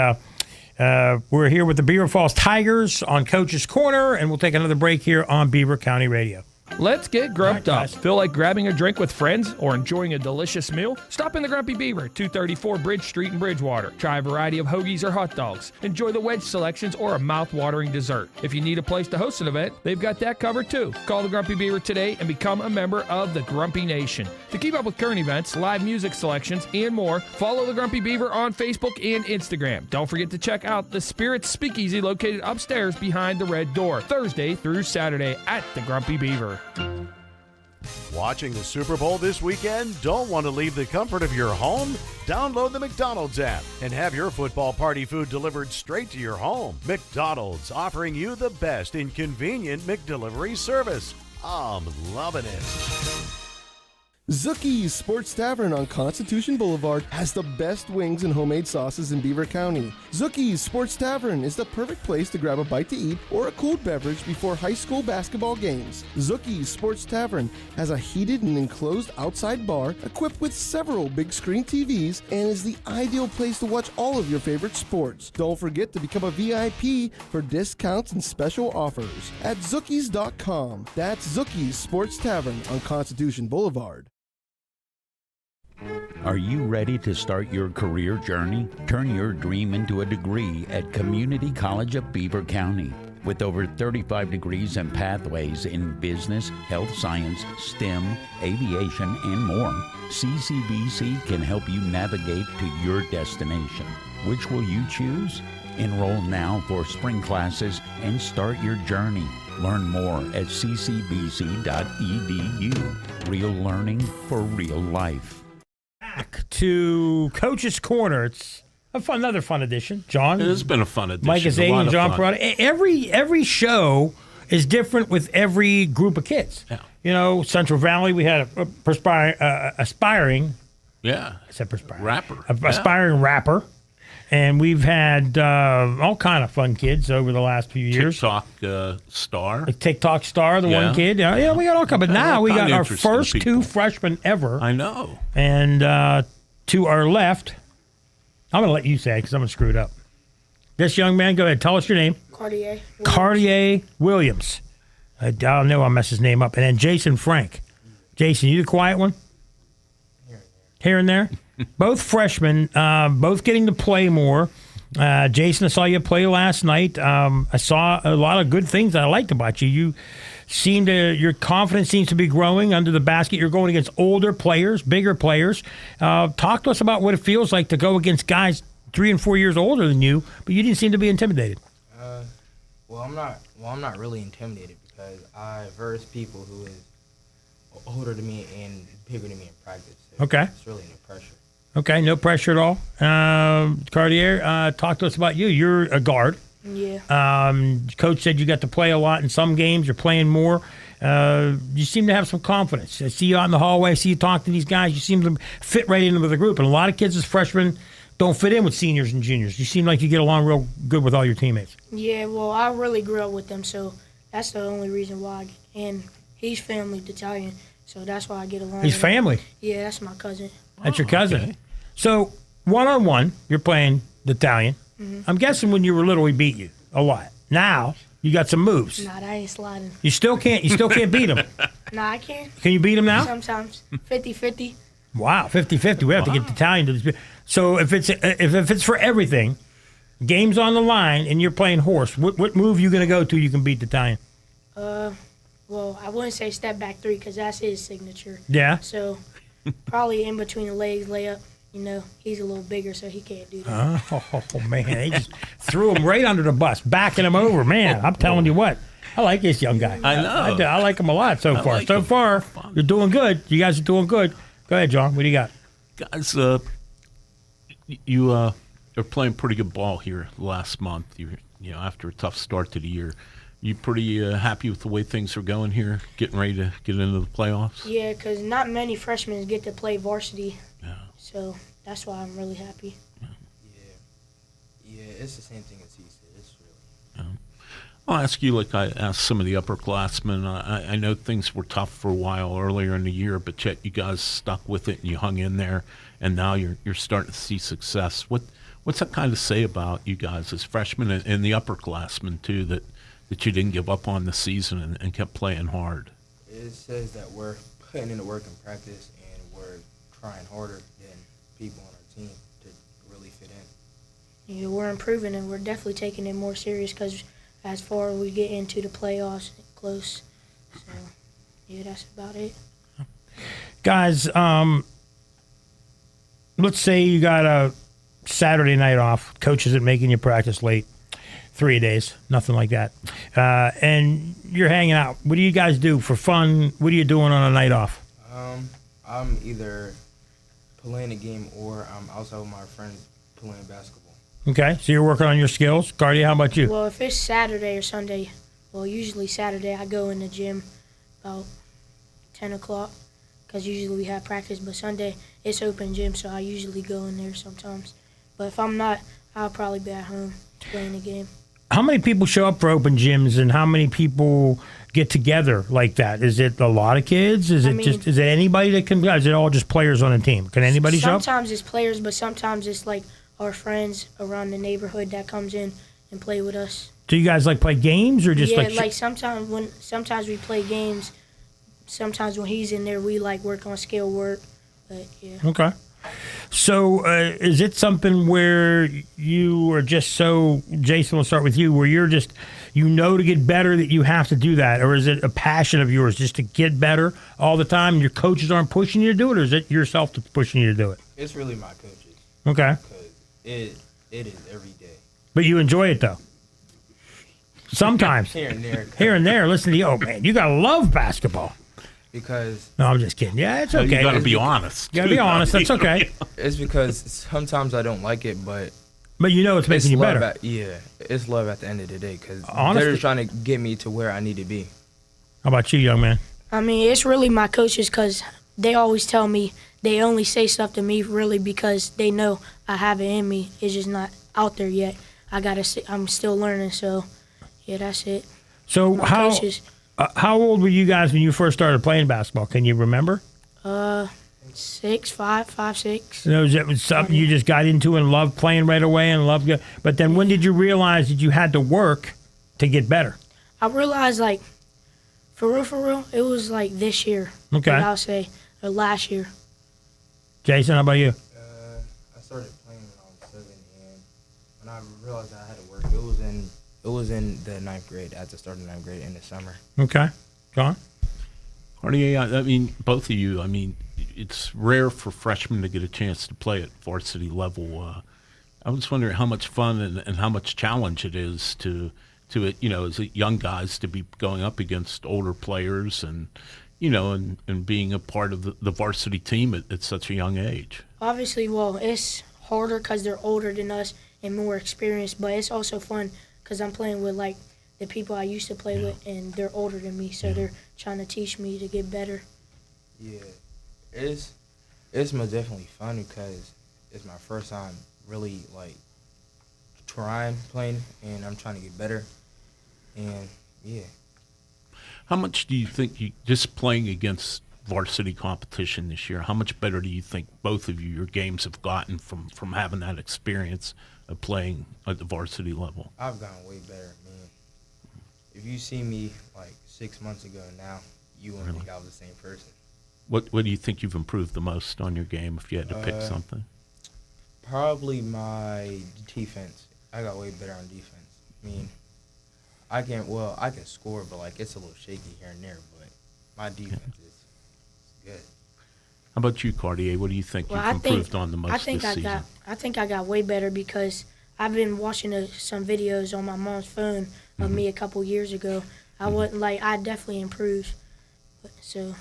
we're here with the Beaver Falls Tigers on Coach's Corner, and we'll take another break here on Beaver County Radio. Let's get grumped up. Feel like grabbing a drink with friends or enjoying a delicious meal? Stop in the Grumpy Beaver, 234 Bridge Street in Bridgewater. Try a variety of hoagies or hot dogs. Enjoy the wedge selections or a mouth-watering dessert. If you need a place to host an event, they've got that covered too. Call the Grumpy Beaver today and become a member of the Grumpy Nation. To keep up with current events, live music selections, and more, follow the Grumpy Beaver on Facebook and Instagram. Don't forget to check out the Spirit Speakeasy located upstairs behind the red door, Thursday through Saturday at the Grumpy Beaver. Watching the Super Bowl this weekend? Don't want to leave the comfort of your home? Download the McDonald's app and have your football party food delivered straight to your home. McDonald's, offering you the best in convenient McDelivery service. I'm loving it. Zookie's Sports Tavern on Constitution Boulevard has the best wings and homemade sauces in Beaver County. Zookie's Sports Tavern is the perfect place to grab a bite to eat or a cold beverage before high school basketball games. Zookie's Sports Tavern has a heated and enclosed outside bar equipped with several big screen TVs and is the ideal place to watch all of your favorite sports. Don't forget to become a VIP for discounts and special offers at Zookies.com. That's Zookie's Sports Tavern on Constitution Boulevard. Are you ready to start your career journey? Turn your dream into a degree at Community College of Beaver County. With over 35 degrees and pathways in business, health science, STEM, aviation, and more, CCBC can help you navigate to your destination. Which will you choose? Enroll now for spring classes and start your journey. Learn more at ccbc.edu. Real learning for real life. Back to Coach's Corner. It's another fun edition. John? It has been a fun edition. Mike Azadi and John fun. Parada. Every show is different with every group of kids. Yeah. You know, Central Valley, we had aspiring. Yeah. I said perspiring. Rapper. Aspiring rapper. And we've had all kind of fun kids over the last few years. TikTok star. The TikTok star, the one kid. Yeah, we got all kind. But now we got our first two freshmen ever. I know. And to our left, I'm going to let you say it because I'm going to screw it up. This young man, go ahead. Tell us your name. Cartier. Cartier Williams. I don't know. I'll mess his name up. And then Jason Frank. Jason, you the quiet one? Here and there? Both freshmen, both getting to play more. Jason, I saw you play last night. I saw a lot of good things that I liked about you. You seem to, your confidence seems to be growing under the basket. You're going against older players, bigger players. Talk to us about what it feels like to go against guys 3 and 4 years older than you, but you didn't seem to be intimidated. I'm not really intimidated because I verse people who is older than me and bigger than me in practice. So Okay. It's really no pressure. Okay, no pressure at all. Cartier, talk to us about you. You're a guard. Yeah. Coach said you got to play a lot in some games. You're playing more. You seem to have some confidence. I see you out in the hallway. I see you talk to these guys. You seem to fit right in with the group. And a lot of kids as freshmen don't fit in with seniors and juniors. You seem like you get along real good with all your teammates. Yeah, well, I really grew up with them, so that's the only reason why. And he's family Italian, so that's why I get along. He's with family? him. Yeah, that's my cousin. That's your cousin. Okay. So, one-on-one, you're playing the Italian. Mm-hmm. I'm guessing when you were little, he beat you a lot. Now, you got some moves. Nah, that ain't sliding. You still can't beat him. Nah, I can. Can you beat him now? Sometimes. 50-50. Wow, 50-50. We have to get the Italian to this. So if it's for everything, game's on the line, and you're playing horse, what move you going to go to you can beat the Italian? Well, I wouldn't say step back 3 because that's his signature. Yeah. So probably in between the legs layup. You know, he's a little bigger, so he can't do that. Oh man, they just threw him right under the bus, backing him over. Man, I'm telling you what, I like this young guy. I know. I like him a lot so far. Like so far, you're doing good. You guys are doing good. Go ahead, John. What do you got? Guys, you are playing pretty good ball here last month. You know, after a tough start to the year, You pretty happy with the way things are going here, getting ready to get into the playoffs? Yeah, because not many freshmen get to play varsity. Yeah. So that's why I'm really happy. Yeah, it's the same thing as he said. It's really. I'll ask you like I asked some of the upperclassmen. I know things were tough for a while earlier in the year, but yet you guys stuck with it and you hung in there, and now you're starting to see success. What's that kind of say about you guys as freshmen and the upperclassmen too, that you didn't give up on the season and kept playing hard? It says that we're putting in the work in practice and we're trying harder than people on our team to really fit in. Yeah, we're improving and we're definitely taking it more serious because as far as we get into the playoffs close. So, yeah, that's about it. Guys, let's say you got a Saturday night off. Coach isn't making you practice late. 3 days, nothing like that. And you're hanging out. What do you guys do for fun? What are you doing on a night off? I'm either playing a game or I'm outside with my friends playing basketball. Okay, so you're working on your skills. Cardi, how about you? Well, if it's Saturday or Sunday, well, usually Saturday I go in the gym about 10 o'clock because usually we have practice, but Sunday it's open gym, so I usually go in there sometimes. But if I'm not, I'll probably be at home playing the game. How many people show up for open gyms, and how many people get together like that? Is it a lot of kids? Is it anybody that can? Is it all just players on a team? Can anybody show up? Sometimes it's players, but sometimes it's like our friends around the neighborhood that comes in and play with us. Do you guys like play games or just sometimes we play games. Sometimes when he's in there, we like work on skill work. But yeah. Okay. So is it something where you are just so, Jason, we'll start with you, where you're just, to get better that you have to do that? Or is it a passion of yours just to get better all the time and your coaches aren't pushing you to do it? Or is it yourself that's pushing you to do it? It's really my coaches. Okay. Because it is every day. But you enjoy it, though? Sometimes. Here and there. Here and there. Listen to you. Oh, man, you got to love basketball. Because no, I'm just kidding. Yeah, it's okay. You got to be honest. You got to be honest. That's okay. It's because sometimes I don't like it, but it's making you better. It's love at the end of the day because Honestly, they're trying to get me to where I need to be. How about you, young man? I mean, it's really my coaches because they always tell me, they only say stuff to me really because they know I have it in me. It's just not out there yet. I'm still learning, so yeah, that's it. So Coaches. How old were you guys when you first started playing basketball? Can you remember? 6, 5, 6. Was it something you just got into and loved playing right away and loved it? But then when did you realize that you had to work to get better? I realized, for real, it was this year. Okay. I'll say, or last year. Jason, how about you? I started playing when I was 7, and when I realized I had to work, it was in the 9th grade, at the start of 9th grade in the summer. Okay. John? Cardi, I mean, both of you, I mean, it's rare for freshmen to get a chance to play at varsity level. I was wondering how much fun and how much challenge it is to it, as young guys to be going up against older players and being a part of the varsity team at such a young age. Obviously, it's harder because they're older than us and more experienced, but it's also fun because I'm playing with the people I used to play with, and they're older than me, so they're trying to teach me to get better. Yeah, it's most definitely fun because it's my first time really trying playing, and I'm trying to get better, and yeah. How much do you think just playing against varsity competition this year, how much better do you think both of you, your games have gotten from having that experience of playing at the varsity level? I've gotten way better, man. If you see me 6 months ago now, you wouldn't think I was the same person. What do you think you've improved the most on your game if you had to pick something? Probably my defense. I got way better on defense. I mean, I can score, but it's a little shaky here and there, but my defense is good. How about you, Cartier? What do you think you've improved on the most this season? I think I got way better because I've been watching some videos on my mom's phone of me a couple years ago. I wasn't I definitely improved. So,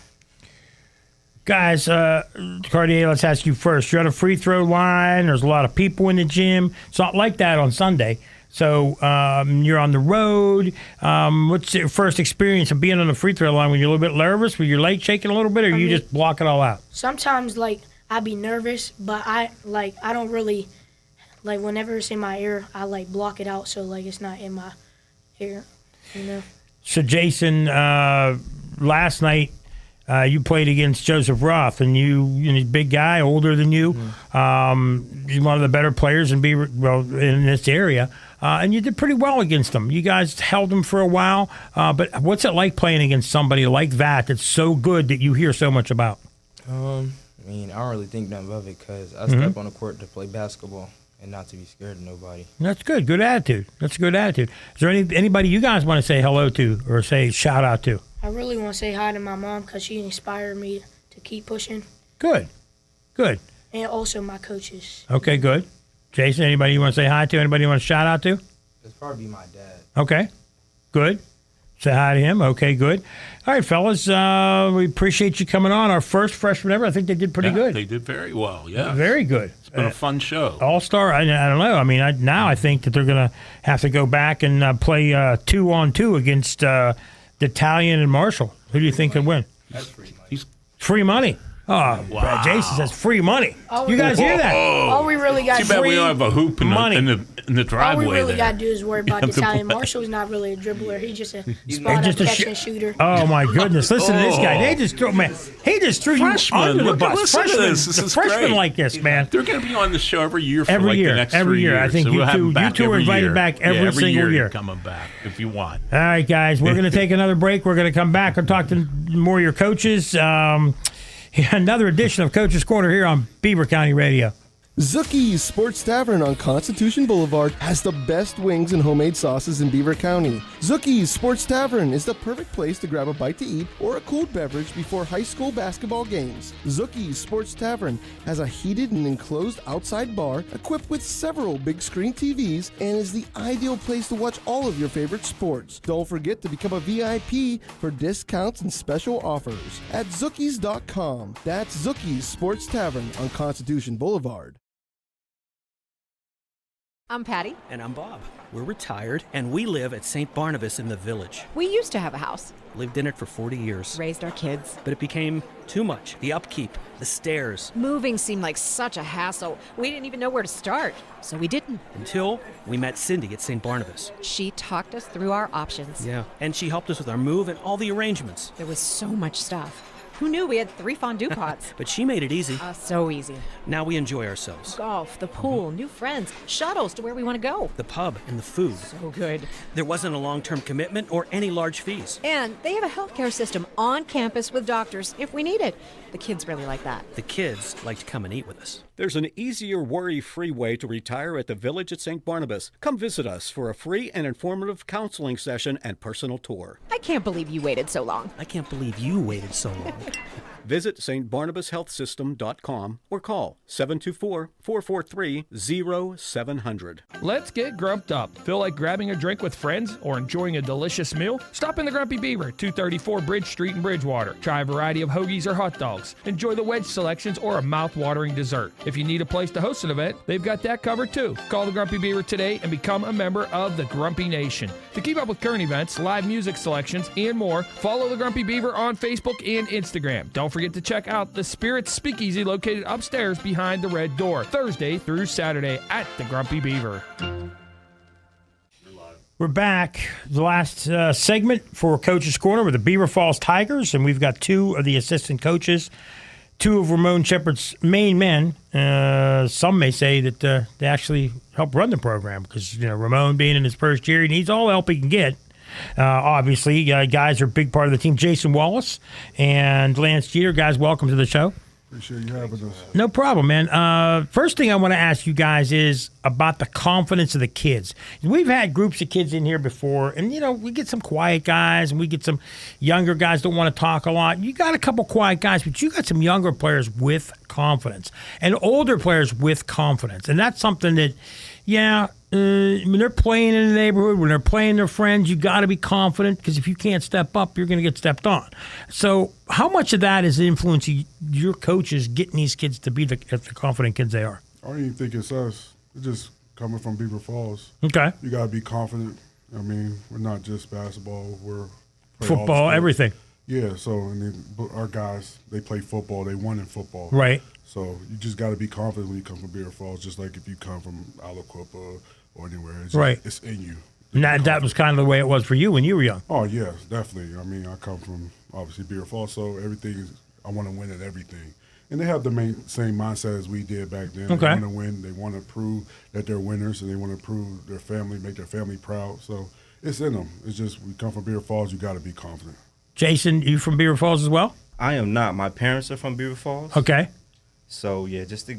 guys, Cartier, let's ask you first. You're on a free throw line. There's a lot of people in the gym. It's not like that on Sunday. So you're on the road. What's your first experience of being on the free throw line? Were you a little bit nervous? Were your legs shaking a little bit, or you just block it all out? Sometimes, like, I be nervous, but I don't really, like, whenever it's in my ear, I, like, block it out so, like, it's not in my ear, you know? So, Jason, last night you played against Joseph Roth, and he's a big guy, older than you. He's one of the better players in this area, and you did pretty well against him. You guys held him for a while, but what's it like playing against somebody like that that's so good that you hear so much about? I mean, I don't really think nothing of it because I step on the court to play basketball and not to be scared of nobody. That's good. Good attitude. That's a good attitude. Is there anybody you guys want to say hello to or say shout out to? I really want to say hi to my mom because she inspired me to keep pushing. Good. Good. And also my coaches. Okay, good. Jason, anybody you want to say hi to? Anybody you want to shout out to? It's probably my dad. Okay, good. Say hi to him. Okay, good. All right, fellas, we appreciate you coming on. Our first freshman ever. I think they did pretty good. They did very well, yeah. Very good. It's been a fun show. All-star, I don't know. I mean, I think that they're going to have to go back and play 2-on-2 against Italian and Marshall. Who do you think could win? That's free money. Free money. Oh, wow. Jason says free money. You guys hear that? All we really got Too bad we don't have a hoop in the driveway. All we really there. got to do is worry about the Italian. Marshall's not really a dribbler. He's just a spot up catch and shooter. Oh, my goodness. Listen to this guy. He just threw Freshman, you under the bus. Listen to this. This is freshman great. like this, man. They're going to be on the show every year for Every like year. the next Every 3 year. years. I think So you we'll have two- them back you two are every invited year. back every single year. year. You're coming back if you want. All right, guys. We're going to take another break. We're going to come back and talk to more of your coaches. Another edition of Coach's Corner here on Beaver County Radio. Zookie's Sports Tavern on Constitution Boulevard has the best wings and homemade sauces in Beaver County. Zookie's Sports Tavern is the perfect place to grab a bite to eat or a cold beverage before high school basketball games. Zookie's Sports Tavern has a heated and enclosed outside bar equipped with several big screen TVs and is the ideal place to watch all of your favorite sports. Don't forget to become a VIP for discounts and special offers at Zookies.com. That's Zookie's Sports Tavern on Constitution Boulevard. I'm Patty. And I'm Bob. We're retired, and we live at St. Barnabas in the Village. We used to have a house. Lived in it for 40 years. Raised our kids. But it became too much. The upkeep, the stairs. Moving seemed like such a hassle. We didn't even know where to start, so we didn't. Until we met Cindy at St. Barnabas. She talked us through our options. Yeah, and she helped us with our move and all the arrangements. There was so much stuff. Who knew we had 3 fondue pots? But she made it easy. So easy. Now we enjoy ourselves. Golf, the pool, new friends, shuttles to where we want to go. The pub and the food. So good. There wasn't a long-term commitment or any large fees. And they have a healthcare system on campus with doctors if we need it. The kids really like that. The kids like to come and eat with us. There's an easier, worry-free way to retire at the Village at St. Barnabas. Come visit us for a free and informative counseling session and personal tour. I can't believe you waited so long. I can't believe you waited so long. Visit stbarnabashealthsystem.com or call 724-443-0700. Let's get grumped up. Feel like grabbing a drink with friends or enjoying a delicious meal? Stop in the Grumpy Beaver, 234 Bridge Street in Bridgewater. Try a variety of hoagies or hot dogs. Enjoy the wedge selections or a mouth-watering dessert. If you need a place to host an event, they've got that covered too. Call the Grumpy Beaver today and become a member of the Grumpy Nation. To keep up with current events, live music selections, and more, follow the Grumpy Beaver on Facebook and Instagram. Don't forget to check out the Spirit Speakeasy located upstairs behind the red door, Thursday through Saturday at the Grumpy Beaver. We're back. The last segment for Coach's Corner with the Beaver Falls Tigers, and we've got 2 of the assistant coaches, 2 of Ramon Shepherd's main men. Some may say that they actually help run the program because, Ramon being in his first year, he needs all the help he can get. Obviously, guys are a big part of the team. Jason Wallace and Lance Jeter. Guys, welcome to the show. Appreciate you having us. No problem, man. First thing I want to ask you guys is about the confidence of the kids. We've had groups of kids in here before, and, we get some quiet guys, and we get some younger guys don't want to talk a lot. You got a couple quiet guys, but you got some younger players with confidence and older players with confidence. And that's something that, when they're playing in the neighborhood, when they're playing their friends, you got to be confident because if you can't step up, you're going to get stepped on. So how much of that is influencing your coaches getting these kids to be the confident kids they are? I don't even think it's us. It's just coming from Beaver Falls. Okay. You got to be confident. I mean, we're not just basketball. We're Football, everything. Yeah, so and then, our guys, they play football. They won in football. Right. So you just got to be confident when you come from Beaver Falls, just like if you come from Aliquippa or anywhere. It's just, Right. It's in you. And that was kind of the way it was for you when you were young. Oh, yes, definitely. I mean, I come from, obviously, Beaver Falls, so everything is, I want to win at everything. And they have the same mindset as we did back then. Okay. They want to win. They want to prove that they're winners, and they want to prove their family, make their family proud. So it's in them. It's just, we come from Beaver Falls, you got to be confident. Jason, you from Beaver Falls as well? I am not. My parents are from Beaver Falls. Okay. So yeah, just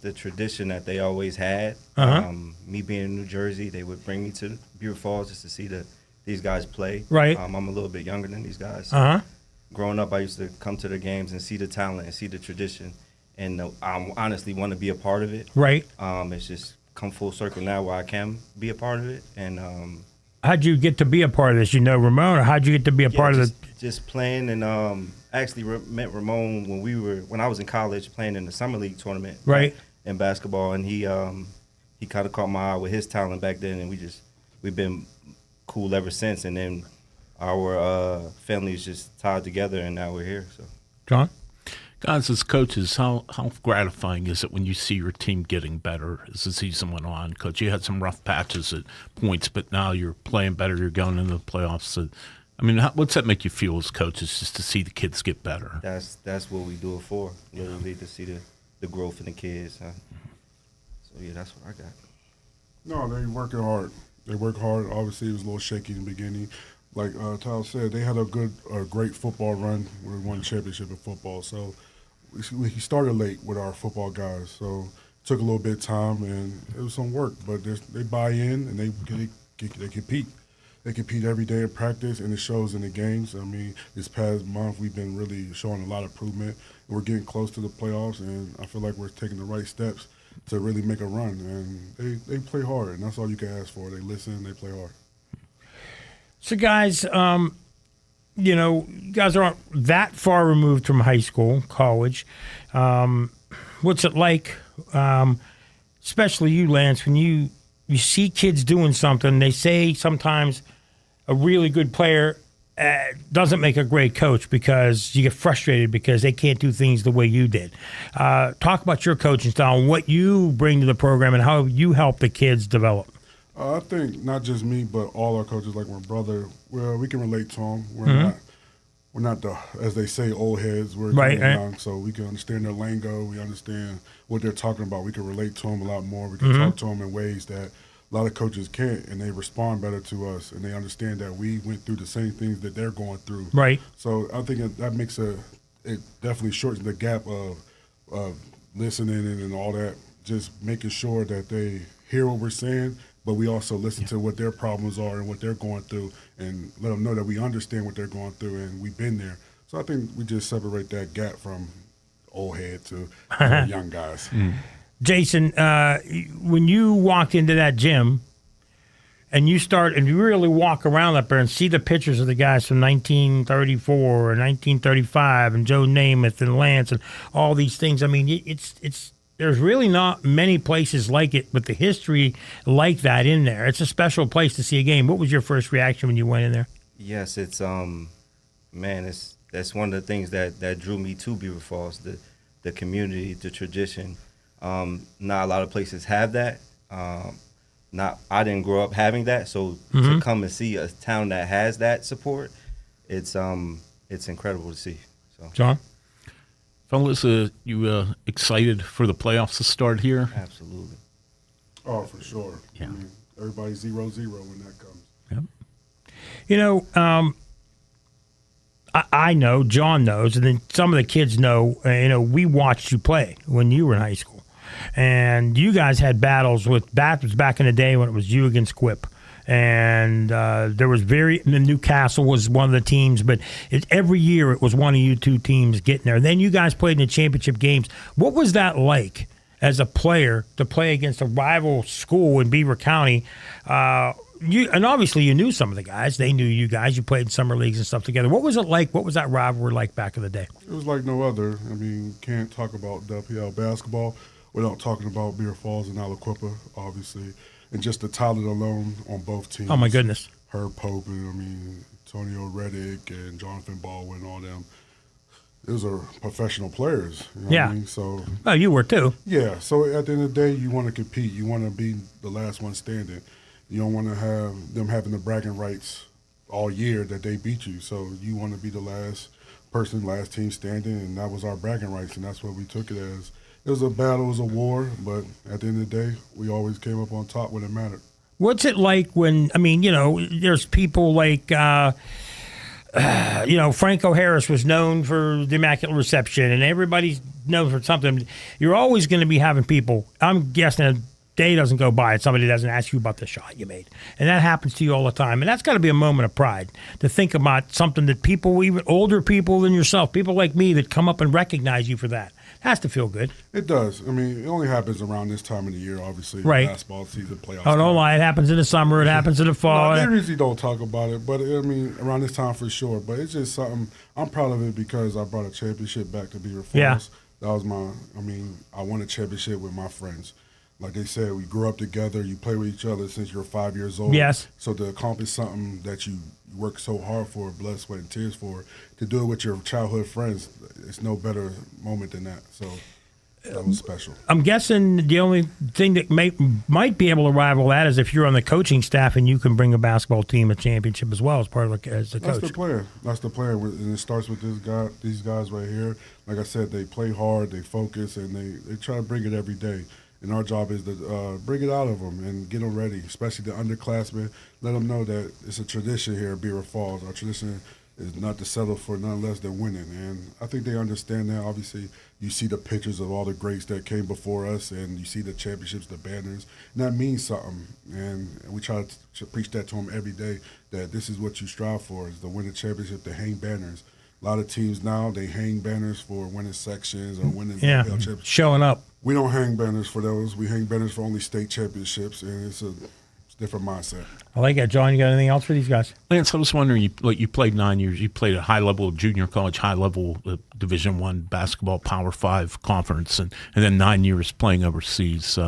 the tradition that they always had. Uh-huh. Me being in New Jersey, they would bring me to Beaver Falls just to see these guys play. Right. I'm a little bit younger than these guys. Uh-huh. Growing up, I used to come to the games and see the talent and see the tradition, and I honestly want to be a part of it. Right. It's just come full circle now where I can be a part of it, and how'd you get to be a part of this? You know Ramon, or how'd you get to be a part of the? Just playing, and actually met Ramon when I was in college playing in the summer league tournament. Right. In basketball, and he kind of caught my eye with his talent back then, and we've been cool ever since. And then our families just tied together, and now we're here. So, John. Guys, as coaches, how gratifying is it when you see your team getting better as the season went on? Coach, you had some rough patches at points, but now you're playing better. You're going into the playoffs. So, I mean, what's that make you feel as coaches, just to see the kids get better? That's what we do it for, literally, to see the growth in the kids. Huh? So, yeah, that's what I got. No, they working hard. They work hard. Obviously, it was a little shaky in the beginning. Like Tyler said, they had a great football run. We won championship in football. So we started late with our football guys. So it took a little bit of time, and it was some work. But they buy in, and they compete. They compete every day in practice, and it shows in the games. I mean, this past month, we've been really showing a lot of improvement. We're getting close to the playoffs, and I feel like we're taking the right steps to really make a run. And they play hard, and that's all you can ask for. They listen, they play hard. So, guys, you know, you guys aren't that far removed from high school, college. What's it like, especially you, Lance, when you see kids doing something? They say sometimes a really good player doesn't make a great coach because you get frustrated because they can't do things the way you did. Talk about your coaching style and what you bring to the program and how you help the kids develop. I think not just me, but all our coaches, like my brother, we can relate to them. We're not the, as they say, old heads. We're young, so we can understand their lingo. We understand what they're talking about. We can relate to them a lot more. We can talk to them in ways that a lot of coaches can't, and they respond better to us, and they understand that we went through the same things that they're going through. Right. So I think that makes it definitely shortens the gap of listening and all that, just making sure that they hear what we're saying, but we also listen to what their problems are and what they're going through, and let them know that we understand what they're going through and we've been there. So I think we just separate that gap from old head to young guys. Jason, when you walk into that gym and you really walk around up there and see the pictures of the guys from 1934 or 1935 and Joe Namath and Lance and all these things, I mean, it's there's really not many places like it with the history like that in there. It's a special place to see a game. What was your first reaction when you went in there? Yes, it's that's one of the things that drew me to Beaver Falls, the community, the tradition. Not a lot of places have that. I didn't grow up having that, so to come and see a town that has that support, it's incredible to see. So. John? Fellas, you excited for the playoffs to start here? Absolutely. Oh, for sure. Yeah. I mean, everybody's 0-0 when that comes. Yep. You know, I know, John knows, and then some of the kids know, we watched you play when you were in high school. And you guys had battles with Baptist back in the day when it was you against Quip. And there was Newcastle was one of the teams, but every year it was one of you two teams getting there. Then you guys played in the championship games. What was that like as a player to play against a rival school in Beaver County? And obviously you knew some of the guys. They knew you guys. You played in summer leagues and stuff together. What was it like? What was that rivalry like back in the day? It was like no other. I mean, can't talk about WPL basketball. without talking about Beaver Falls and Aliquippa, obviously, and just the talent alone on both teams. Oh, my goodness. Herb Pope, and Antonio Reddick and Jonathan Baldwin, all them. Those are professional players. You know what I mean? So. Oh, you were too. Yeah. So at the end of the day, you want to compete. You want to be the last one standing. You don't want to have them having the bragging rights all year that they beat you. So you want to be the last person, last team standing, and that was our bragging rights, and that's what we took it as. It was a battle, it was a war, but at the end of the day, we always came up on top when it mattered. What's it like when, there's people like, Franco Harris was known for the Immaculate Reception, and everybody's known for something. You're always going to be having people, I'm guessing a day doesn't go by and somebody doesn't ask you about the shot you made. And that happens to you all the time. And that's got to be a moment of pride to think about something that people, even older people than yourself, people like me that come up and recognize you for that. It has to feel good. It does. It only happens around this time of the year, obviously. Right. Basketball season, playoffs. Oh, don't lie. It happens in the summer. It happens in the fall. No, they usually don't talk about it, but around this time for sure. But it's just something, I'm proud of it because I brought a championship back to Beaver Falls. Yeah. That was I won a championship with my friends. Like they said, we grew up together. You play with each other since you're 5 years old. Yes. So to accomplish something that you work so hard for, blood, sweat, and tears for, to do it with your childhood friends, it's no better moment than that. So that was special. I'm guessing the only thing that might be able to rival that is if you're on the coaching staff and you can bring a basketball team a championship as well as part of as the coach. That's the plan. And it starts with these guys right here. Like I said, they play hard, they focus, and they try to bring it every day. And our job is to bring it out of them and get them ready, especially the underclassmen. Let them know that it's a tradition here at Beaver Falls. Our tradition is not to settle for none less than winning. And I think they understand that. Obviously, you see the pictures of all the greats that came before us, and you see the championships, the banners, and that means something. And we try to preach that to them every day, that this is what you strive for, is to win a championship, to hang banners. A lot of teams now, they hang banners for winning sections or winning championships. Showing up. We don't hang banners for those. We hang banners for only state championships, and it's a different mindset. I like that. John, you got anything else for these guys? Lance, I was wondering, you played 9 years. You played at high level junior college, high level Division I basketball, Power 5 conference, and then 9 years playing overseas.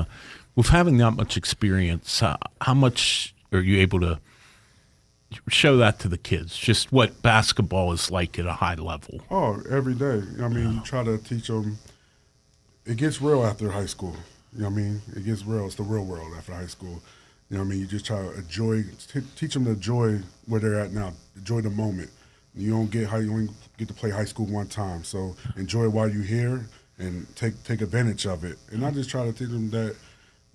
With having that much experience, how much are you able to show that to the kids, just what basketball is like at a high level? Oh, every day. You try to teach them. It gets real after high school. It gets real. It's the real world after high school. You just try to teach them to enjoy where they're at now, enjoy the moment. You only get to play high school one time, so enjoy it while you're here and take advantage of it. And I just try to teach them that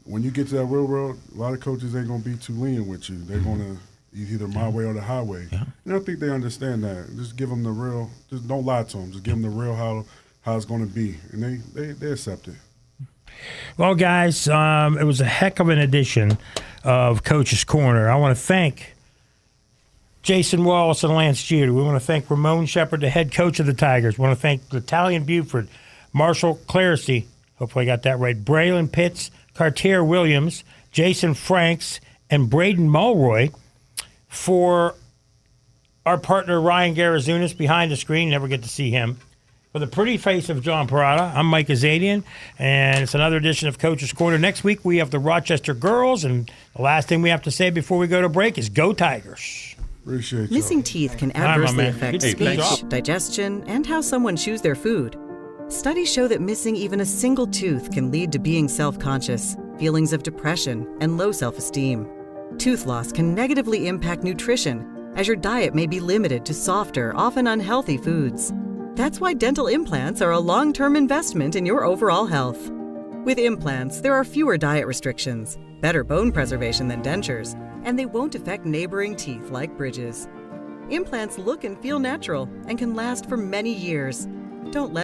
when you get to that real world, a lot of coaches ain't going to be too lenient with you. They're going to either my way or the highway. Yeah. And I think they understand that. Just give them the real, just don't lie to them. Just give them the real how it's going to be, and they accept it. Well, guys, it was a heck of an edition of Coach's Corner. I want to thank Jason Wallace and Lance Jeter. We want to thank Ramon Shepard, the head coach of the Tigers. We want to thank Latalian Buford, Marshall Claresty, hopefully I got that right, Braylon Pitts, Cartier Williams, Jason Franks, and Braden Mulroy for our partner Ryan Garazunas behind the screen. Never get to see him. For the pretty face of John Parada, I'm Mike Azadian, and it's another edition of Coach's Corner. Next week, we have the Rochester girls, and the last thing we have to say before we go to break is go Tigers. Appreciate you. Missing teeth can adversely affect speech, digestion, and how someone chews their food. Studies show that missing even a single tooth can lead to being self-conscious, feelings of depression, and low self-esteem. Tooth loss can negatively impact nutrition, as your diet may be limited to softer, often unhealthy foods. That's why dental implants are a long-term investment in your overall health. With implants, there are fewer diet restrictions, better bone preservation than dentures, and they won't affect neighboring teeth like bridges. Implants look and feel natural and can last for many years. Don't let